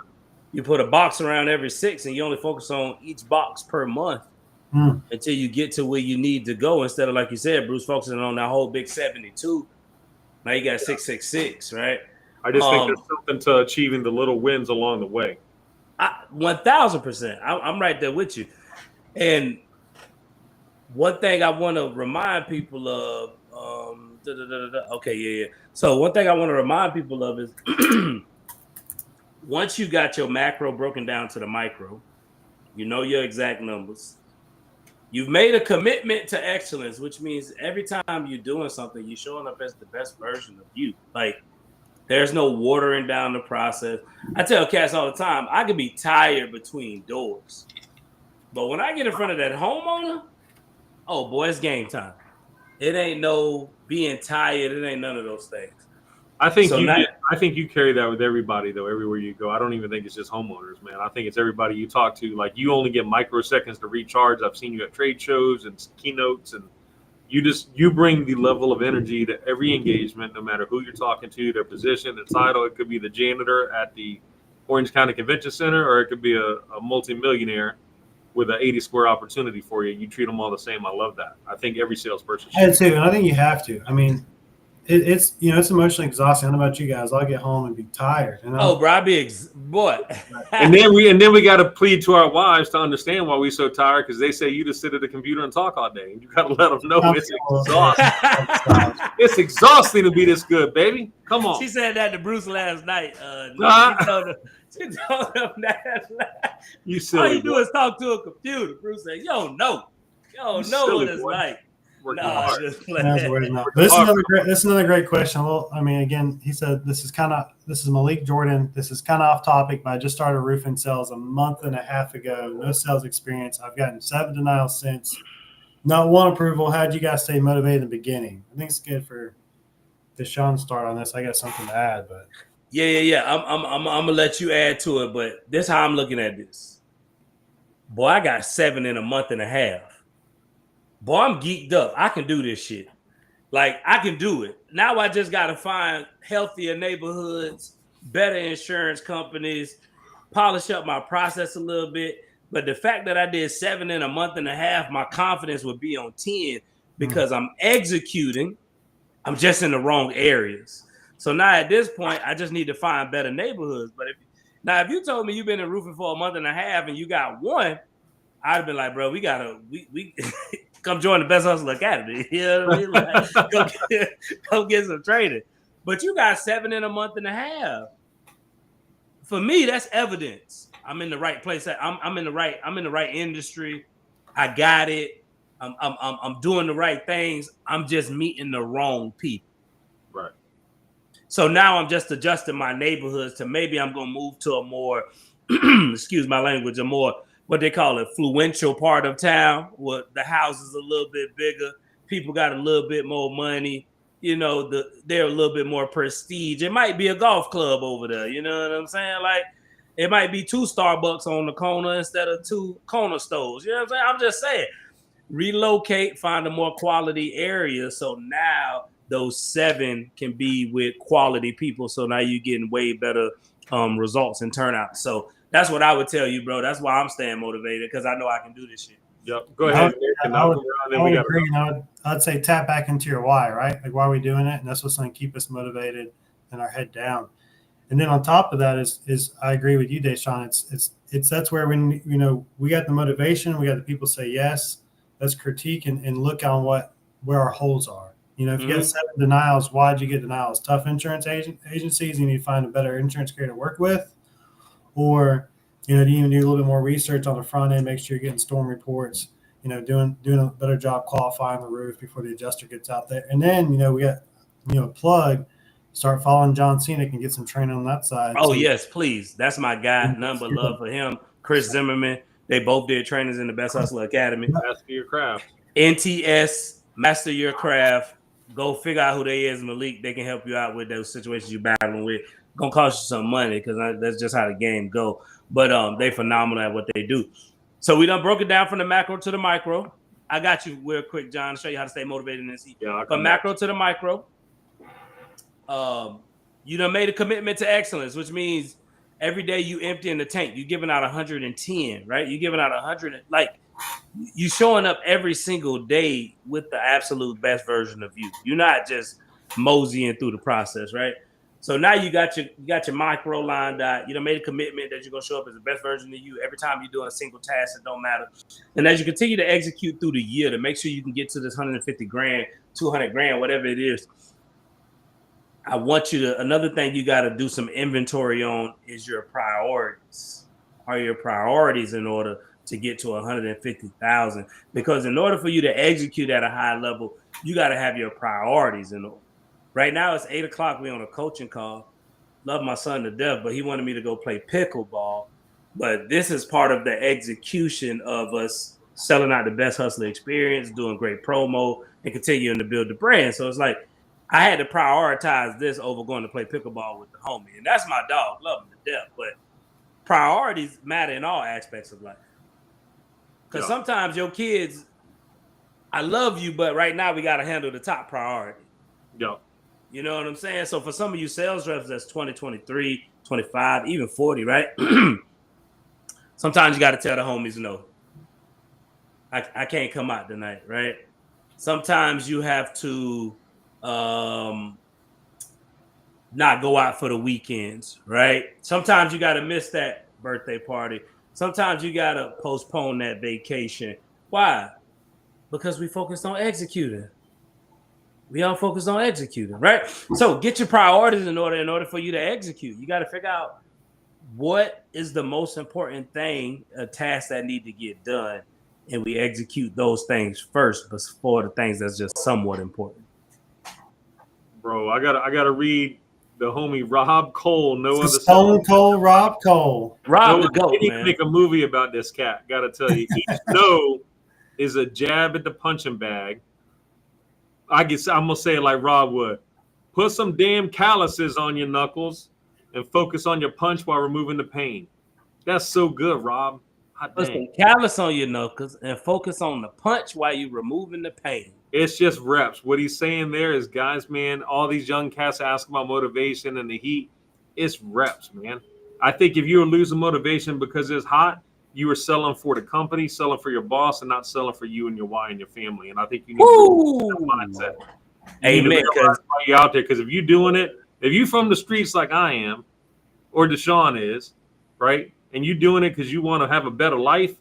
you put a box around every 6 and you only focus on each box per month until you get to where you need to go. Instead of, like you said, Bruce, focusing on that whole big 72. Now you got 666, right? I just think there's something to achieving the little wins along the way. 1,000%. I'm right there with you. And one thing I want to remind people of, So one thing I want to remind people of is once you got your macro broken down to the micro, you know your exact numbers. You've made a commitment to excellence, which means every time you're doing something, you're showing up as the best version of you. Like, there's no watering down the process. I tell cats all the time, I can be tired between doors. But when I get in front of that homeowner, oh boy, it's game time. It ain't no being tired. It ain't none of those things. I think So I think you carry that with everybody though. Everywhere you go, I don't even think it's just homeowners, man. I think it's everybody you talk to. Like you only get microseconds to recharge. I've seen you at trade shows and keynotes, and you bring the level of energy to every engagement, no matter who you're talking to, their position, their title. It could be the janitor at the Orange County Convention Center, or it could be a multimillionaire with an 80 square opportunity for you. You treat them all the same. I love that. I think every salesperson I should. do, and I think you have to. I mean, it's it's emotionally exhausting. I don't know about you guys. I'll get home and be tired. And bro, I be boy. And then we got to plead to our wives to understand why we're so tired, because they say you just sit at the computer and talk all day. And you got to let them know it's exhausting. It's exhausting to be this good, baby. Come on. She said that to Bruce last night. She told him that. You silly. All you do is talk to a computer. Bruce said, "You don't know what it's like." Nah, this is another great question. Well, I mean, again, he said this is Malik Jordan. This is kind of off topic, but I just started roofing sales a month and a half ago. No sales experience. I've gotten 7 denials since. Not one approval. How'd you guys stay motivated in the beginning? I think it's good for Deshaun to start on this. I got something to add, but yeah. I'm gonna let you add to it, but this is how I'm looking at this. Boy, I got 7 in a month and a half. Boy, I'm geeked up. I can do this shit. Like, I can do it. Now I just got to find healthier neighborhoods, better insurance companies, polish up my process a little bit. But the fact that I did 7 in a month and a half, my confidence would be on 10 because I'm executing. I'm just in the wrong areas. So now at this point, I just need to find better neighborhoods. But if you told me you've been in roofing for a month and a half and you got 1, I'd have been like, bro, we come join the Best Hustle Academy. You know what I mean? Like, go get some training. But you got 7 in a month and a half. For me, that's evidence. I'm in the right place. I'm in the right industry. I got it. I'm doing the right things. I'm just meeting the wrong people. Right. So now I'm just adjusting my neighborhoods to maybe I'm gonna move to a more excuse my language, a more what they call it, fluential part of town, where the house is a little bit bigger, people got a little bit more money, they're a little bit more prestige. It might be a golf club over there, you know what I'm saying? Like, it might be 2 Starbucks on the corner instead of 2 corner stores. You know what I'm saying? I'm just saying, relocate, find a more quality area. So now those 7 can be with quality people. So now you're getting way better results and turnout. So that's what I would tell you, bro. That's why I'm staying motivated, because I know I can do this shit. Yep. Go ahead. I'd say tap back into your why, right? Like, why are we doing it? And that's what's going to keep us motivated and our head down. And then on top of that is I agree with you, Deshaun. It's that's where we got the motivation, we got the people say yes. Let's critique and look on where our holes are. If you get 7 denials, why'd you get denials? Tough insurance agencies. You need to find a better insurance carrier to work with. Or, do you even do a little bit more research on the front end, make sure you're getting storm reports, doing a better job qualifying the roof before the adjuster gets out there. And then, we got, a plug, start following John Cenick and get some training on that side. Oh, yes, please. That's my guy. None but love for him. Chris Zimmerman. They both did trainings in the Best Hustle Academy. Master your craft. NTS, Master Your Craft. Go figure out who they is, Malik. They can help you out with those situations you're battling with. Gonna cost you some money, because that's just how the game go. But they phenomenal at what they do. So we done broke it down from the macro to the micro. I got you real quick, John, to show you how to stay motivated in this heat. Yeah, from macro to the micro, you done made a commitment to excellence, which means every day you empty in the tank. You're giving out 110, right? You're giving out 100, like you showing up every single day with the absolute best version of you. You're not just moseying through the process, right? So now you got your micro lined out. You done made a commitment that you're gonna show up as the best version of you every time you're doing a single task. It don't matter. And as you continue to execute through the year to make sure you can get to this 150 grand, 200 grand, whatever it is, I want you to. Another thing you got to do some inventory on is your priorities. Are your priorities in order to get to 150,000? Because in order for you to execute at a high level, you got to have your priorities in order. Right now it's 8:00. We on a coaching call. Love my son to death, but he wanted me to go play pickleball. But this is part of the execution of us selling out the best hustler experience, doing great promo, and continuing to build the brand. So it's like I had to prioritize this over going to play pickleball with the homie. And that's my dog. Love him to death. But priorities matter in all aspects of life. Because sometimes your kids, I love you, but right now we got to handle the top priority. Yeah. You know what I'm saying? So for some of you sales reps, that's 20, 23, 25, even 40, right? Sometimes you got to tell the homies no. I can't come out tonight, right? Sometimes you have to not go out for the weekends, right? Sometimes you got to miss that birthday party. Sometimes you got to postpone that vacation. Why? Because we focused on executing. We all focused on executing, right? So get your priorities in order for you to execute. You got to figure out what is the most important thing, a task that need to get done, and we execute those things first before the things that's just somewhat important. Bro, I gotta read the homie Rob Cole. No other Stone Cold Rob Cole. Rob the GOAT, they need man. to make a movie about this cat. Gotta tell you, each no is a jab at the punching bag. I'm gonna say it like Rob would. Put some damn calluses on your knuckles and focus on your punch while removing the pain. That's so good, Rob. Put some callus on your knuckles and focus on the punch while you're removing the pain. It's just reps. What he's saying there is, guys, man, all these young cats ask about motivation and the heat. It's reps, man. I think if you were losing motivation because it's hot, you were selling for the company, selling for your boss, and not selling for you and your wife and your family. And I think you need to that mindset. Amen. You're out there, because if you're doing it, if you're from the streets like I am, or Deshaun is, right, and you're doing it because you want to have a better life,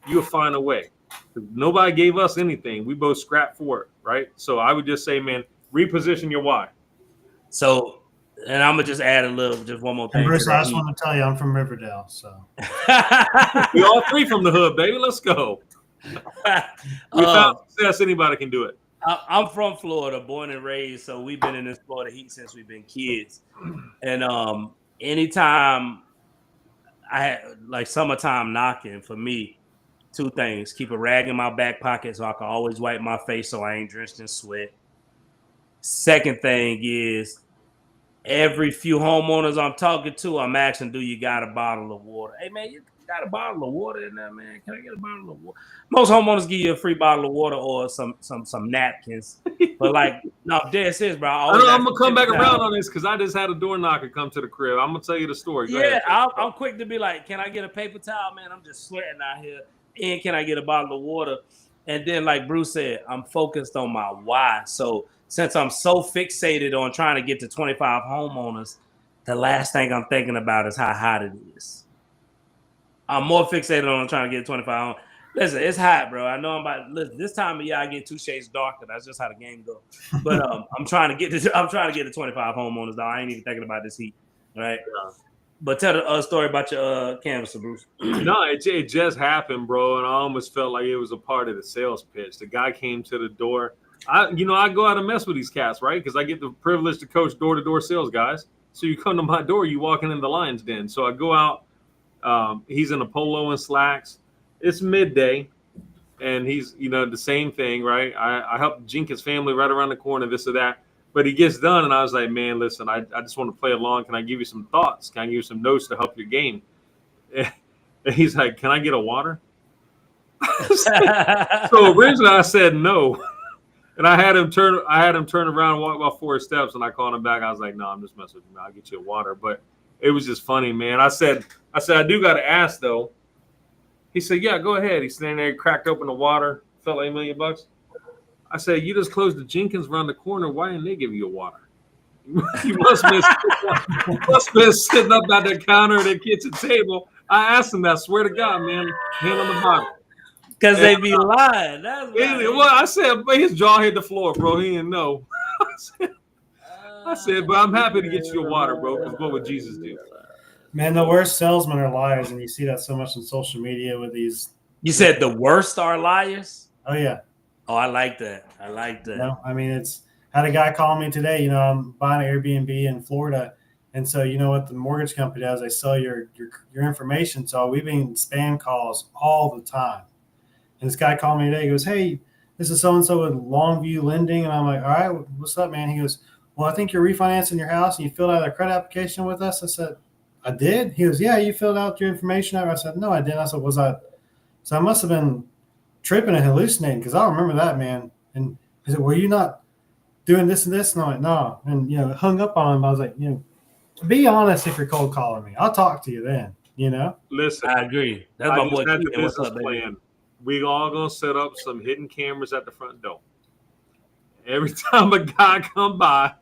you'll find a way. Nobody gave us anything. We both scrapped for it, right? So I would just say, man, reposition your why. So, and I'm gonna just add just one more thing. And Bruce, I just want to tell you, I'm from Riverdale, so we all three from the hood, baby. Let's go. We found success. Anybody can do it. I'm from Florida, born and raised, so we've been in this Florida heat since we've been kids. And anytime I had like summertime knocking, for me, two things: keep a rag in my back pocket so I can always wipe my face so I ain't drenched in sweat. Second thing is, every few homeowners I'm talking to, I'm asking, do you got a bottle of water? Hey, man, you got a bottle of water in there, man? Can I get a bottle of water? Most homeowners give you a free bottle of water or some napkins. But, like, no, dead serious, bro. I'm going to come back around on this because I just had a door knocker come to the crib. I'm going to tell you the story. Go ahead. I'm quick to be like, can I get a paper towel, man? I'm just sweating out here. And can I get a bottle of water? And then, like Bruce said, I'm focused on my why. So, since I'm so fixated on trying to get to 25 homeowners, the last thing I'm thinking about is how hot it is. I'm more fixated on trying to get 25 homeowners. Listen, it's hot, bro. I know this time of year I get 2 shades darker. That's just how the game goes. But I'm trying to get to 25 homeowners, though. I ain't even thinking about this heat, right? Yeah. But tell the story about your canvasser, Bruce. No, it just happened, bro, and I almost felt like it was a part of the sales pitch. The guy came to the door. I go out and mess with these cats, right? Because I get the privilege to coach door-to-door sales guys. So you come to my door, you walking in the lion's den. So I go out. He's in a polo and slacks. It's midday, and he's the same thing, right? I helped Jenkins' family right around the corner, this or that. But he gets done, and I was like, man, listen, I just want to play along. Can I give you some thoughts? Can I give you some notes to help your game? And he's like, can I get a water? So originally I said no. And I had him turn around and walk about 4 steps, and I called him back. I was like, no, I'm just messing with you. I'll get you a water. But it was just funny, man. I said, I do got to ask, though. He said, yeah, go ahead. He's standing there, cracked open the water, felt like $1 million. I said, you just closed the Jenkins around the corner. Why didn't they give you a water? You must have been sitting up at the counter at the kitchen table. I asked him that. I swear to God, man. Hand on the bottom. Because they be lying. That's well, I said, but his jaw hit the floor, bro. He didn't know. I said, but I'm happy to get you a water, bro, because what would Jesus do? Man, the worst salesmen are liars, and you see that so much on social media with these. You said the worst are liars? Oh, yeah. Oh, I like that. I mean, had a guy call me today. I'm buying an Airbnb in Florida. And so, what the mortgage company does, they sell your information. So we've been spam calls all the time. And this guy called me today. He goes, "Hey, this is so-and-so with Longview Lending." And I'm like, "All right, what's up, man?" He goes, "Well, I think you're refinancing your house and you filled out a credit application with us." I said, "I did?" He goes, "Yeah, you filled out your information." I said, "No, I didn't." I said, "Was I?" So I must have been tripping and hallucinating because I don't remember that, man. And he said, "Were you not doing this and this?" And I'm like, "No." And, hung up on him. I was like, be honest if you're cold calling me. I'll talk to you then, Listen, I agree. That's I my just boy. had the Keegan. What's business up, baby? plan. We all gonna set up some hidden cameras at the front door. Every time a guy come by,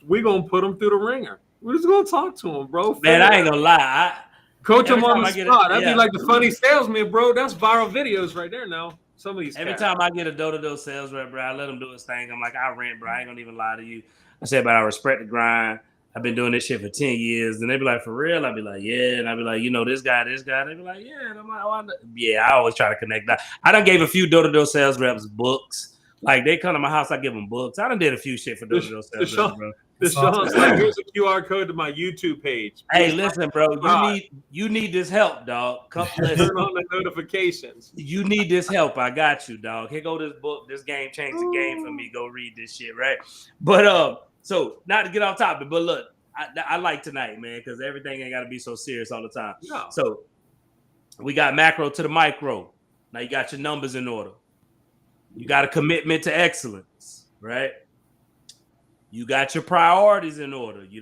we gonna put him through the ringer. We're just gonna talk to him, bro. Man, I ain't gonna lie. Coach every him on time the I get spot. it, That'd be yeah. like the funny salesman, bro. That's viral videos right there now. Some of these Every cats. time I get a door-to-door sales rep, bro, I let him do his thing. I'm like, I rent, bro. I ain't gonna even lie to you. I said, but I respect the grind. I've been doing this shit for 10 years. And they be like, for real? I'd be like, yeah. And I'd be like, this guy. They be like, yeah. And I'm like, oh, yeah, I always try to connect that. I done gave a few door-to-door sales reps books. Like, they come to my house, I give them books. I done did a few shit for door-to-door sales reps, bro. Deshaun's like, here's a QR code to my YouTube page. Hey, listen, bro. You need this help, dog. Come listen. Turn on the notifications. You need this help. I got you, dog. Here go this book. This game changed the game for me. Go read this shit, right? But so not to get off topic, but look, I like tonight, man, because everything ain't got to be so serious all the time. No. So we got macro to the micro. Now you got your numbers in order. You got a commitment to excellence, right? You got your priorities in order. You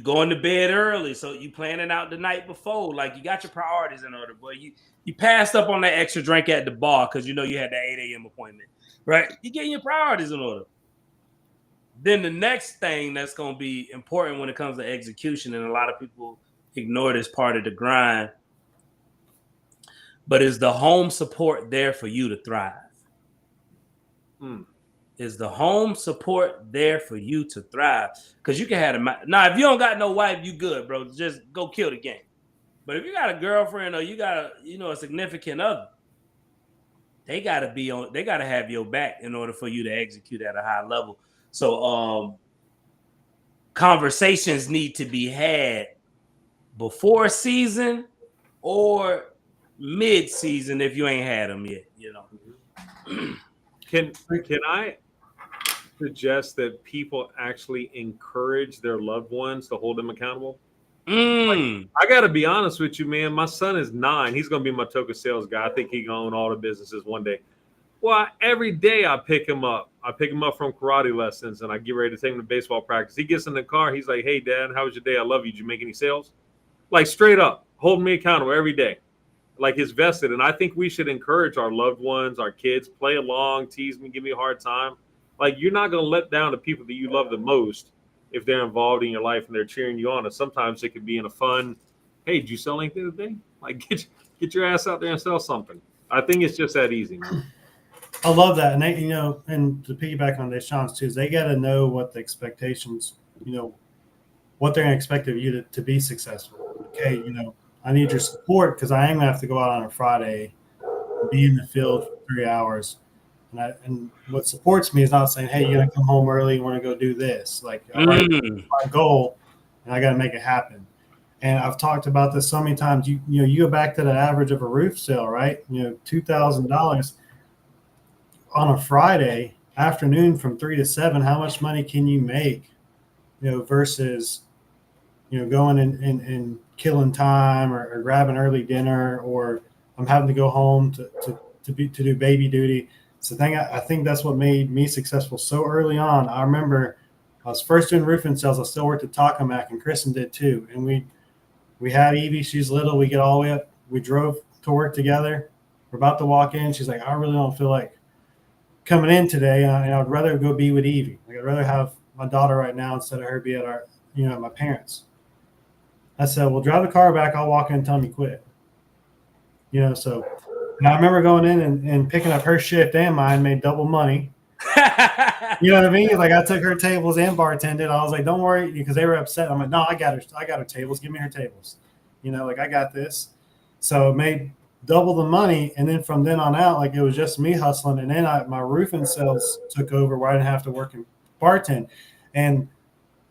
going to bed early, so you planning out the night before. Like, you got your priorities in order, boy. You passed up on that extra drink at the bar because you had that 8 a.m. appointment, right? You getting your priorities in order. Then the next thing that's going to be important when it comes to execution, and a lot of people ignore this part of the grind, but is the home support there for you to thrive? Is the home support there for you to thrive? Because you can have now, if you don't got no wife, you good, bro. Just go kill the game. But if you got a girlfriend or you got a significant other, they gotta have your back in order for you to execute at a high level. So conversations need to be had before season or mid-season if you ain't had them yet, Can I suggest that people actually encourage their loved ones to hold them accountable? Like, I got to be honest with you, man. My son is 9. He's going to be my token sales guy. I think he can own all the businesses one day. Well, every day I pick him up. I pick him up from karate lessons, and I get ready to take him to baseball practice. He gets in the car. He's like, "Hey, Dad, how was your day? I love you. Did you make any sales?" Like, straight up, holding me accountable every day. Like, it's vested. And I think we should encourage our loved ones, our kids, play along, tease me, give me a hard time. Like, you're not going to let down the people that you love the most if they're involved in your life and they're cheering you on. And sometimes it could be in a fun, "Hey, did you sell anything today?" Like, get your ass out there and sell something. I think it's just that easy, man. I love that. And they, and to piggyback on Deshaun's too, is they got to know what the expectations, what they're going to expect of you to be successful. Okay. I need your support because I am going to have to go out on a Friday, be in the field for 3 hours. And what supports me is not saying, "Hey, you got to come home early. You want to go do this." Like, my goal, and I got to make it happen. And I've talked about this so many times. You go back to the average of a roof sale, right? $2,000 on a Friday afternoon from 3 to 7. How much money can you make? Versus going and killing time or grabbing early dinner, or I'm having to go home to do baby duty. It's the thing. I think that's what made me successful so early on. I remember I was first doing roofing sales. I still worked at Tacamac, and Kristen did too. And we had Evie. She's little. We get all the way up. We drove to work together. We're about to walk in. She's like, "I really don't feel like coming in today. And I'd rather go be with Evie. Like, I'd rather have my daughter right now instead of her be at my parents." I said, "Well, drive the car back. I'll walk in and tell them you quit." So, and I remember going in and picking up her shift and mine, made double money. You know what I mean? Like, I took her tables and bartended. I was like, "Don't worry," because they were upset. I'm like, "No, I got her tables. Give me her tables." Like, I got this. So it made double the money. And then from then on out, like, it was just me hustling. And then my roofing sales took over where I didn't have to work and bartend. And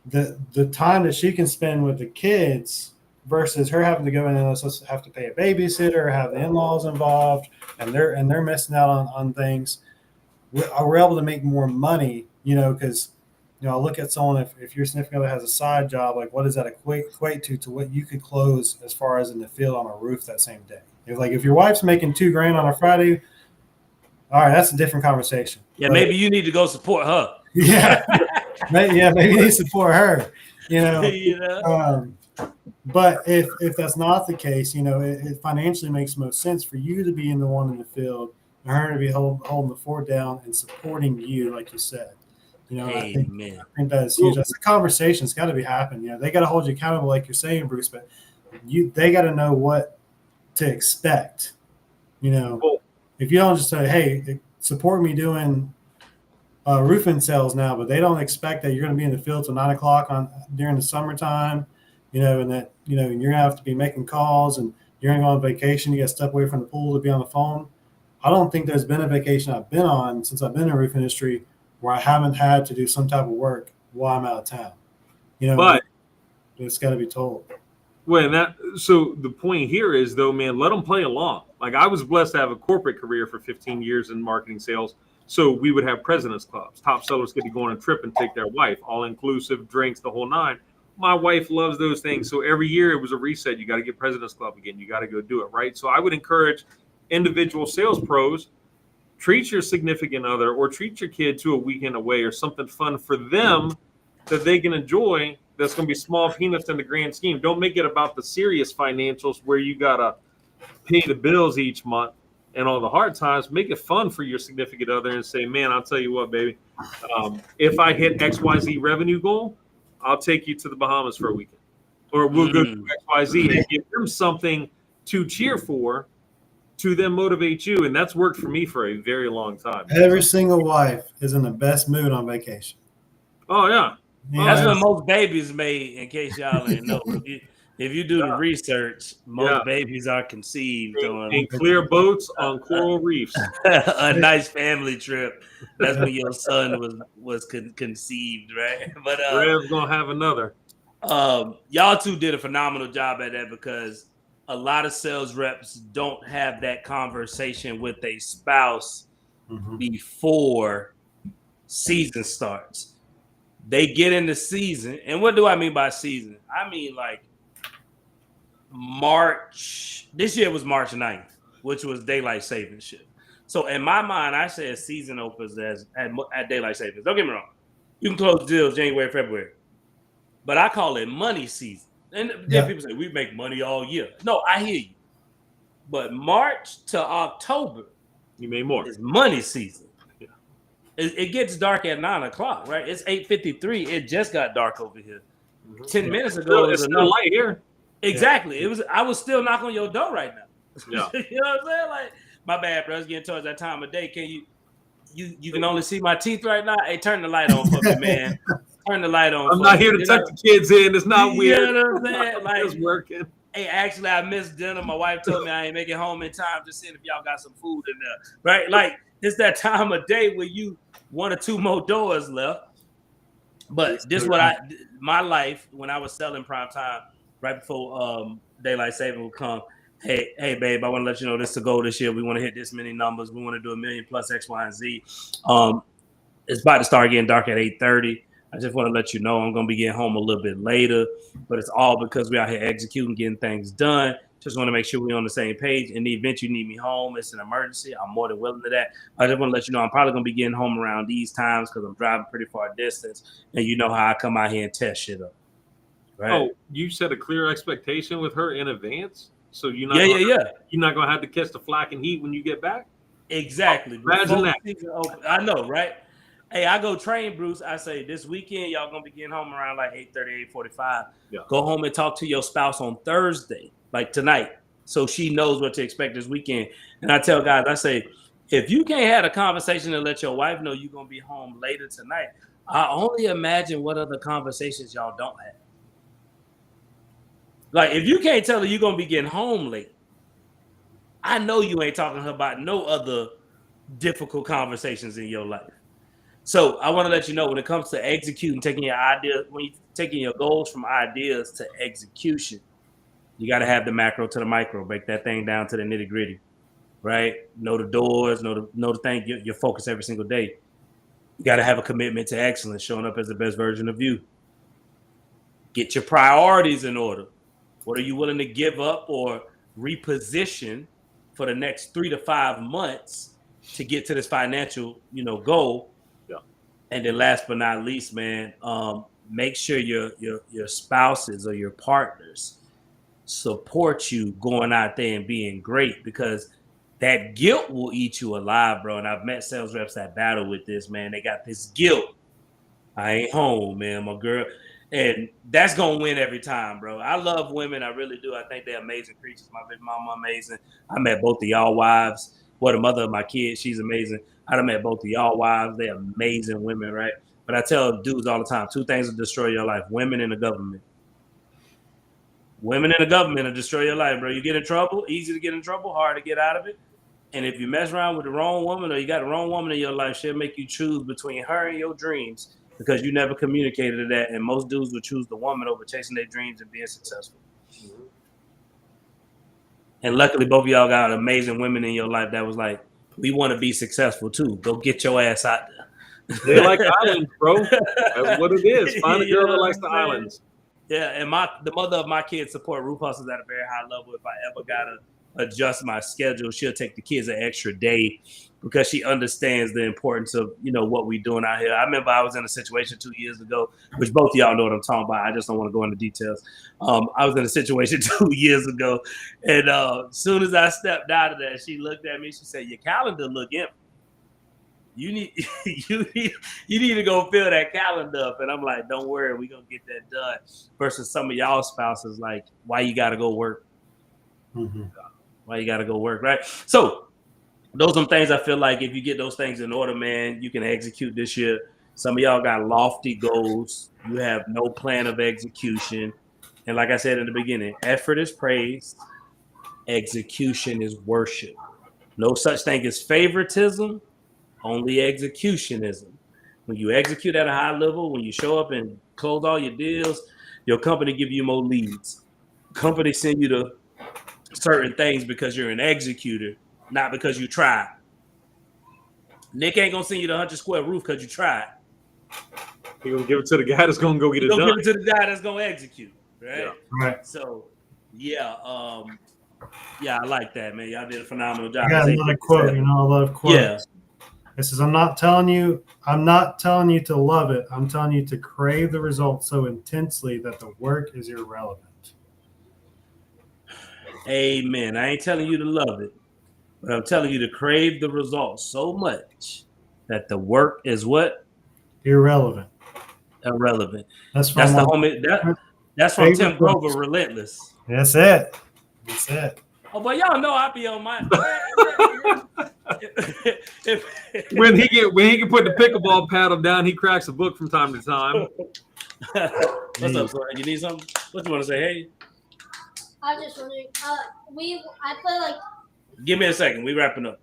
the time that she can spend with the kids versus her having to go in and let's have to pay a babysitter, have the in-laws involved, and they're missing out on things. We're able to make more money, because I look at someone, if your significant other has a side job, like what does that equate to what you could close as far as in the field on a roof that same day? If your wife's making $2,000 on a Friday, all right, that's a different conversation. Yeah, but maybe you need to go support her. Yeah, maybe you need to support her. But if that's not the case, it financially makes most sense for you to be in the one in the field and her to be holding the fort down and supporting you, like you said. I think that's huge. That's a conversation. It's got to be happening. They got to hold you accountable, like you're saying, Bruce. But they got to know what to expect. If you don't just say, "Hey, support me doing roofing sales now," but they don't expect that you're going to be in the field till 9 o'clock during the summertime, and that you're going to have to be making calls and you're going to go on vacation. You got to step away from the pool to be on the phone. I don't think there's been a vacation I've been on since I've been in the roof industry where I haven't had to do some type of work while I'm out of town. But it's got to be told. Well, so the point here is, though, man, let them play along. Like, I was blessed to have a corporate career for 15 years in marketing sales. So we would have president's clubs. Top sellers get to go on a trip and take their wife, all inclusive, drinks, the whole nine. My wife loves those things. So every year it was a reset. You got to get president's club again. You got to go do it, right? So I would encourage individual sales pros, treat your significant other or treat your kid to a weekend away or something fun for them that they can enjoy. That's going to be small peanuts in the grand scheme. Don't make it about the serious financials where you got to pay the bills each month and all the hard times. Make it fun for your significant other and say, man, I'll tell you what, baby, if I hit XYZ revenue goal, I'll take you to the Bahamas for a weekend, or we'll go to XYZ and give them something to cheer for, to then motivate you. And that's worked for me for a very long time. Every single wife is in the best mood on vacation. Oh, yeah. That's when most babies made, in case y'all ain't know. If you do the research, most babies are conceived in clear boats on coral reefs. A nice family trip. That's when your son was conceived, right? But Rev's gonna have another. Y'all two did a phenomenal job at that, because a lot of sales reps don't have that conversation with a spouse before season starts. They get in the season, and what do I mean by season? I mean like March. This year was March 9th, which was daylight savings shift. So in my mind, I said season opens at daylight savings. Don't get me wrong. You can close deals January, February. But I call it money season. And then people say, we make money all year. No, I hear you. But March to October, you made more. It's money season. Yeah. It gets dark at 9 o'clock, right? It's 8:53. It just got dark over here. 10 minutes ago, it's still light here. Exactly. It was. I was still knocking on your door right now. Yeah. You know what I'm saying? Like, my bad, bro. It's getting towards that time of day. Can you can only see my teeth right now? Hey, turn the light on for me, man. Turn the light on. I'm not here to tuck the kids in. It's not weird. You know what I'm saying? Like, it's working. Hey, actually, I missed dinner. My wife told me I ain't making home in time. Just seeing if y'all got some food in there, right? Like, it's that time of day where you 1 or 2 more doors left. But this my life when I was selling prime time right before daylight saving would come. Hey, babe, I want to let you know this is the goal this year. We want to hit this many numbers. We want to do 1 million plus X, Y, and Z. It's about to start getting dark at 8:30. I just want to let you know I'm going to be getting home a little bit later, but it's all because we're out here executing, getting things done. Just want to make sure we're on the same page. In the event you need me home, it's an emergency. I'm more than willing to that. I just want to let you know I'm probably going to be getting home around these times because I'm driving pretty far distance, and you know how I come out here and test shit up. Right? Oh, you set a clear expectation with her in advance? So you're not You're not going to have to catch the flack and heat when you get back? Exactly. Imagine that. I know, right? Hey, I go train, Bruce. I say this weekend, y'all going to be getting home around like 8:30, 8:45. Yeah. Go home and talk to your spouse on Thursday, like tonight, so she knows what to expect this weekend. And I tell guys, I say, if you can't have a conversation and let your wife know you're going to be home later tonight, I only imagine what other conversations y'all don't have. Like, if you can't tell her you're going to be getting home late, I know you ain't talking to her about no other difficult conversations in your life. So I want to let you know when it comes to executing, taking your ideas, when you're taking your goals from ideas to execution, You got to have the macro to the micro, break that thing down to the nitty gritty, right? Know the doors, know the thing, your focus every single day. You got to have a commitment to excellence, showing up as the best version of you. Get your priorities in order. What are you willing to give up or reposition for the next 3 to 5 months to get to this financial, goal? Yeah. And then last but not least, man, make sure your spouses or your partners support you going out there and being great, because that guilt will eat you alive, bro. And I've met sales reps that battle with this, man. They got this guilt. I ain't home, man, my girl. And that's going to win every time, bro. I love women. I really do. I think they're amazing creatures. My baby mama, amazing. I met both of y'all wives. Well, the mother of my kids, she's amazing. I done met both of y'all wives. They're amazing women, right? But I tell dudes all the time, 2 things will destroy your life: women and the government. Women in the government will destroy your life, bro. You get in trouble, easy to get in trouble, hard to get out of it. And if you mess around with the wrong woman, or you got the wrong woman in your life, she'll make you choose between her and your dreams, because you never communicated that. And most dudes would choose the woman over chasing their dreams and being successful. Mm-hmm. And luckily, both of y'all got amazing women in your life that was like, we want to be successful too. Go get your ass out there. They like islands, bro. That's what it is. Find a girl that likes the islands. Yeah, and the mother of my kids support roof hustles at a very high level. If I ever gotta adjust my schedule, she'll take the kids an extra day, because she understands the importance of what we're doing out here. I remember I was in a situation 2 years ago, which both of y'all know what I'm talking about. I just don't want to go into details. I was in a situation 2 years ago, and as soon as I stepped out of that, she looked at me. She said, "Your calendar look empty. You need to go fill that calendar up." And I'm like, "Don't worry, we're gonna get that done." Versus some of y'all spouses, like, why you gotta go work? Mm-hmm. Why you gotta go work, right? So those are some things I feel like if you get those things in order, man, you can execute this year. Some of y'all got lofty goals. You have no plan of execution. And like I said in the beginning, effort is praise, execution is worship. No such thing as favoritism, only executionism. When you execute at a high level, when you show up and close all your deals, your company give you more leads. Company send you to certain things because you're an executor, not because you tried. Nick ain't gonna send you the 100 square roof because you tried. He gonna give it to the guy that's gonna go get it done. Give it to the guy that's gonna execute, right? Yeah. Right. So, I like that, man. Y'all did a phenomenal job. I got another quote. I love quotes. Yeah. It says, I'm not telling you to love it. I'm telling you to crave the results so intensely that the work is irrelevant. Amen. I ain't telling you to love it, but I'm telling you to crave the results so much that the work is what? Irrelevant. Irrelevant. That's the homie. That's from Tim Grover, Relentless. That's it. Oh, but y'all know I be on my. when he can put the pickleball paddle down, he cracks a book from time to time. What's up, son? You need something? What you want to say? Hey. I was just wondering. I play like. Give me a second. We wrapping up.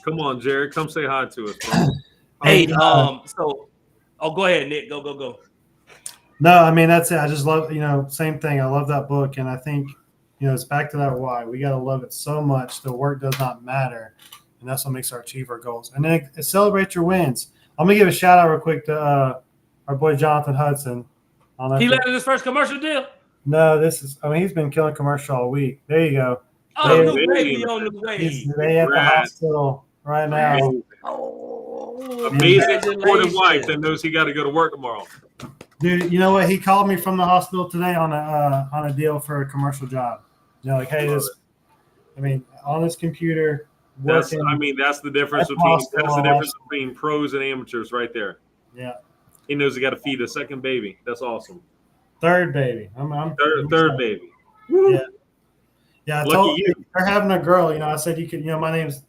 Come on, Jared. Come say hi to us, bro. Hey, so, go ahead, Nick. Go. No, I mean that's it. I just love, same thing. I love that book, and I think, it's back to that why. We gotta love it so much. The work does not matter, and that's what makes us achieve our goals. And then celebrate your wins. I'm gonna give a shout out real quick to our boy Jonathan Hudson. He landed his first commercial deal. No, he's been killing commercial all week. There you go. Oh, new baby on the way. They at the hospital right now. Amazing supportive wife that knows he got to go to work tomorrow. Dude, you know what? He called me from the hospital today on a deal for a commercial job. Like, hey, on this computer. That's the difference between pros and amateurs right there. Yeah. He knows he got to feed a second baby. That's awesome. Third baby. Third baby. Woo. Yeah. I told you they're having a girl. I said you could. My name's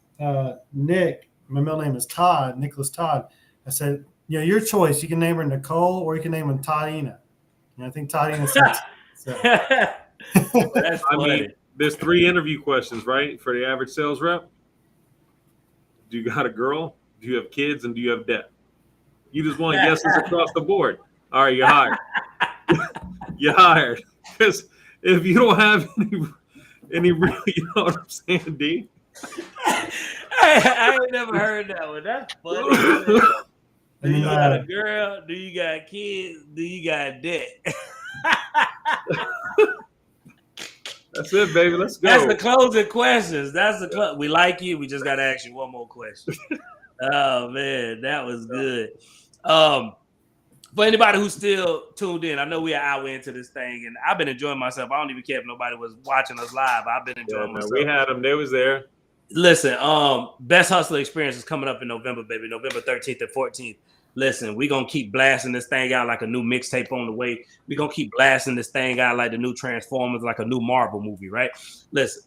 Nick. My middle name is Todd. Nicholas Todd. I said, your choice. You can name her Nicole, or you can name her Toddina. I think Toddina. That's funny. There's 3 interview questions, right, for the average sales rep. Do you got a girl? Do you have kids? And do you have debt? You just want yeses across the board. All right, you're hired. You're hired. Because if you don't have any real, you know what I'm saying, D? I ain't never heard that one. That's funny. Do And you then, got a girl? Do you got kids? Do you got debt? That's it, baby. Let's go. That's the closing questions. We like you. We just got to ask you one more question. Oh man, that was good. For anybody who's still tuned in, I know we are hour into this thing, and I've been enjoying myself. I don't even care if nobody was watching us live. I've been enjoying myself. We had them. They was there. Listen, Best Hustler Experience is coming up in November, baby. November 13th and 14th. Listen, we're going to keep blasting this thing out like a new mixtape on the way. We're going to keep blasting this thing out like the new Transformers, like a new Marvel movie, right? Listen,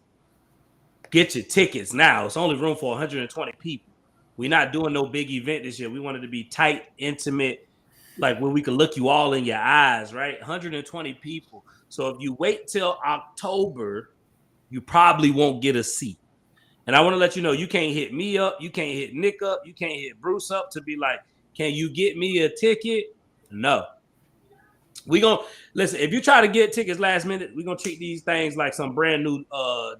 get your tickets now. It's only room for 120 people. We're not doing no big event this year. We wanted to be tight, intimate, like where we can look you all in your eyes, right? 120 people. So if you wait till October, you probably won't get a seat. And I want to let you know, you can't hit me up. You can't hit Nick up. You can't hit Bruce up to be like, can you get me a ticket? No. We gonna listen. If you try to get tickets last minute, we're gonna treat these things like some brand new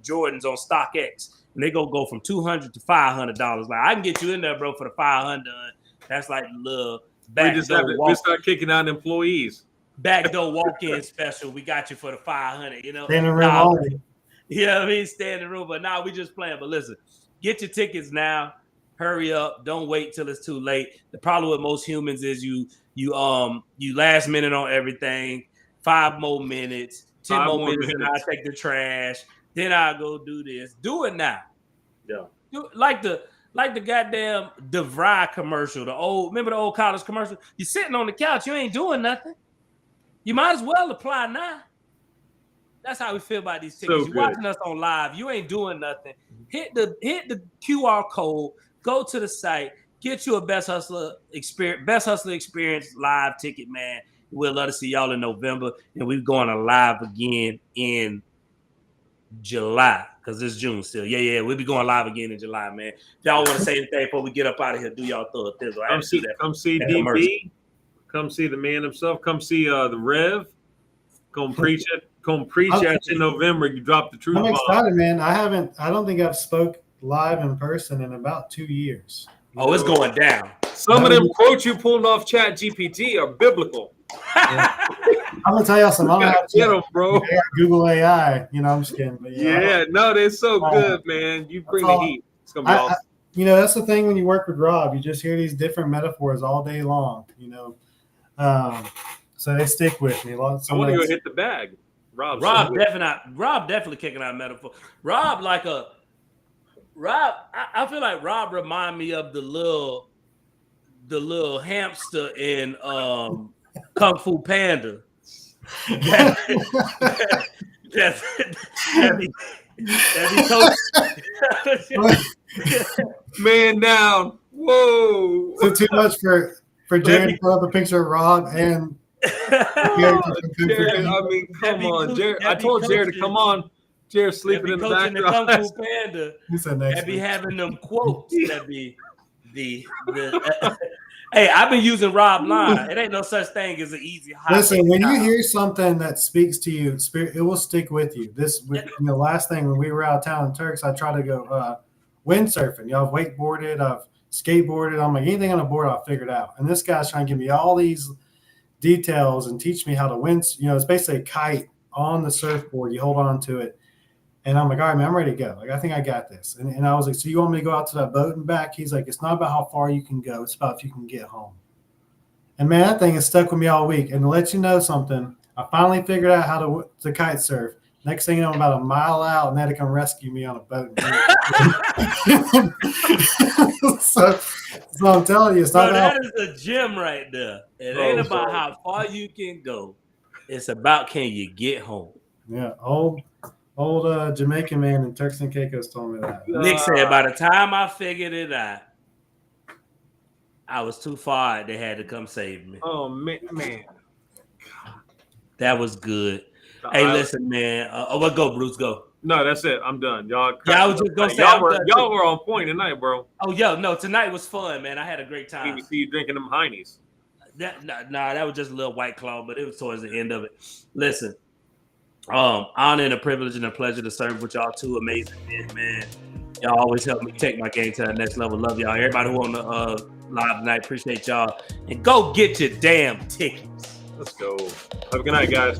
Jordans on StockX, and they gonna go from $200 to $500. Like I can get you in there, bro, for the $500. That's like the back We start kicking out employees. Backdoor walk-in special. We got you for the $500. You know, Stay in the room only. Yeah, I mean, stay in the room. But now we just playing. But listen, get your tickets now. Hurry up. Don't wait till it's too late. The problem with most humans is you last minute on everything. 5 more minutes, 10 more minutes, and I take the trash. Then I go do this. Do it now. Yeah. Like the goddamn DeVry commercial. Remember the old college commercial? You're sitting on the couch. You ain't doing nothing. You might as well apply now. That's how we feel about these tickets. You're watching us on live. You ain't doing nothing. Hit the QR code. Go to the site. Get you a Best Hustler Experience live ticket, man. We'd love to see y'all in November, and we're going to live again in July because it's June still. Yeah. We'll be going live again in July, man. If y'all want to say anything before we get up out of here, do y'all throw a thizzle. Come see DB. Come see the man himself. Come see the Rev. Come preach it. Come preach at you in November. You drop the truth. I'm excited, man. I don't think I've spoke live in person in about 2 years. Oh, it's going down. Some of them quotes you pulled off Chat GPT are biblical. Yeah. I'm gonna tell y'all something. I don't have to get them, bro. Google AI. You know, I'm just kidding. But no, they're so good, man. You bring the heat. It's gonna be awesome. That's the thing when you work with Rob. You just hear these different metaphors all day long. So they stick with me. I want to go hit the bag. Rob definitely kicking out metaphor. I feel like Rob remind me of the little hamster in Kung Fu Panda. Man down. Whoa. So too much for Jared to put up a picture of Rob and Jared, I mean, come on, Jared. I told Jared to come on. Jared's sleeping in the background. Kung Fu Panda. That be having them quotes. That be the Hey, I've been using Rob line. It ain't no such thing as an easy high. Listen, when you hear something that speaks to you, it will stick with you. Last thing when we were out of town in Turks, I tried to go windsurfing. I've wakeboarded, I've skateboarded. I'm like, anything on a board, I'll figure it out. And this guy's trying to give me all these details and teach me how to wind. It's basically a kite on the surfboard. You hold on to it. And I'm like, all right, man, I'm ready to go. Like, I think I got this. And I was like, so you want me to go out to that boat and back? He's like, it's not about how far you can go. It's about if you can get home. And, man, that thing has stuck with me all week. And to let you know something, I finally figured out how to kite surf. Next thing you know, I'm about a mile out, and they had to come rescue me on a boat. so I'm telling you, it's not that is a gem right there. It ain't about how far you can go. It's about can you get home. Yeah, old Jamaican man in Turks and Caicos told me that. Nick said, by the time I figured it out, I was too far. They had to come save me. Oh, man. That was good. Hey, listen, man. Go, Bruce, go. No, that's it. I'm done. Y'all. Yeah, I was just going to say. Y'all were on point tonight, bro. Oh, no, tonight was fun, man. I had a great time. We see you drinking them Heinies. That was just a little White Claw, but it was towards the end of it. Listen. Honor and a privilege and a pleasure to serve with y'all two amazing men, man. Y'all always help me take my game to the next level. Love y'all. Everybody who on the live tonight, appreciate y'all. And go get your damn tickets. Let's go. Have a good night, guys.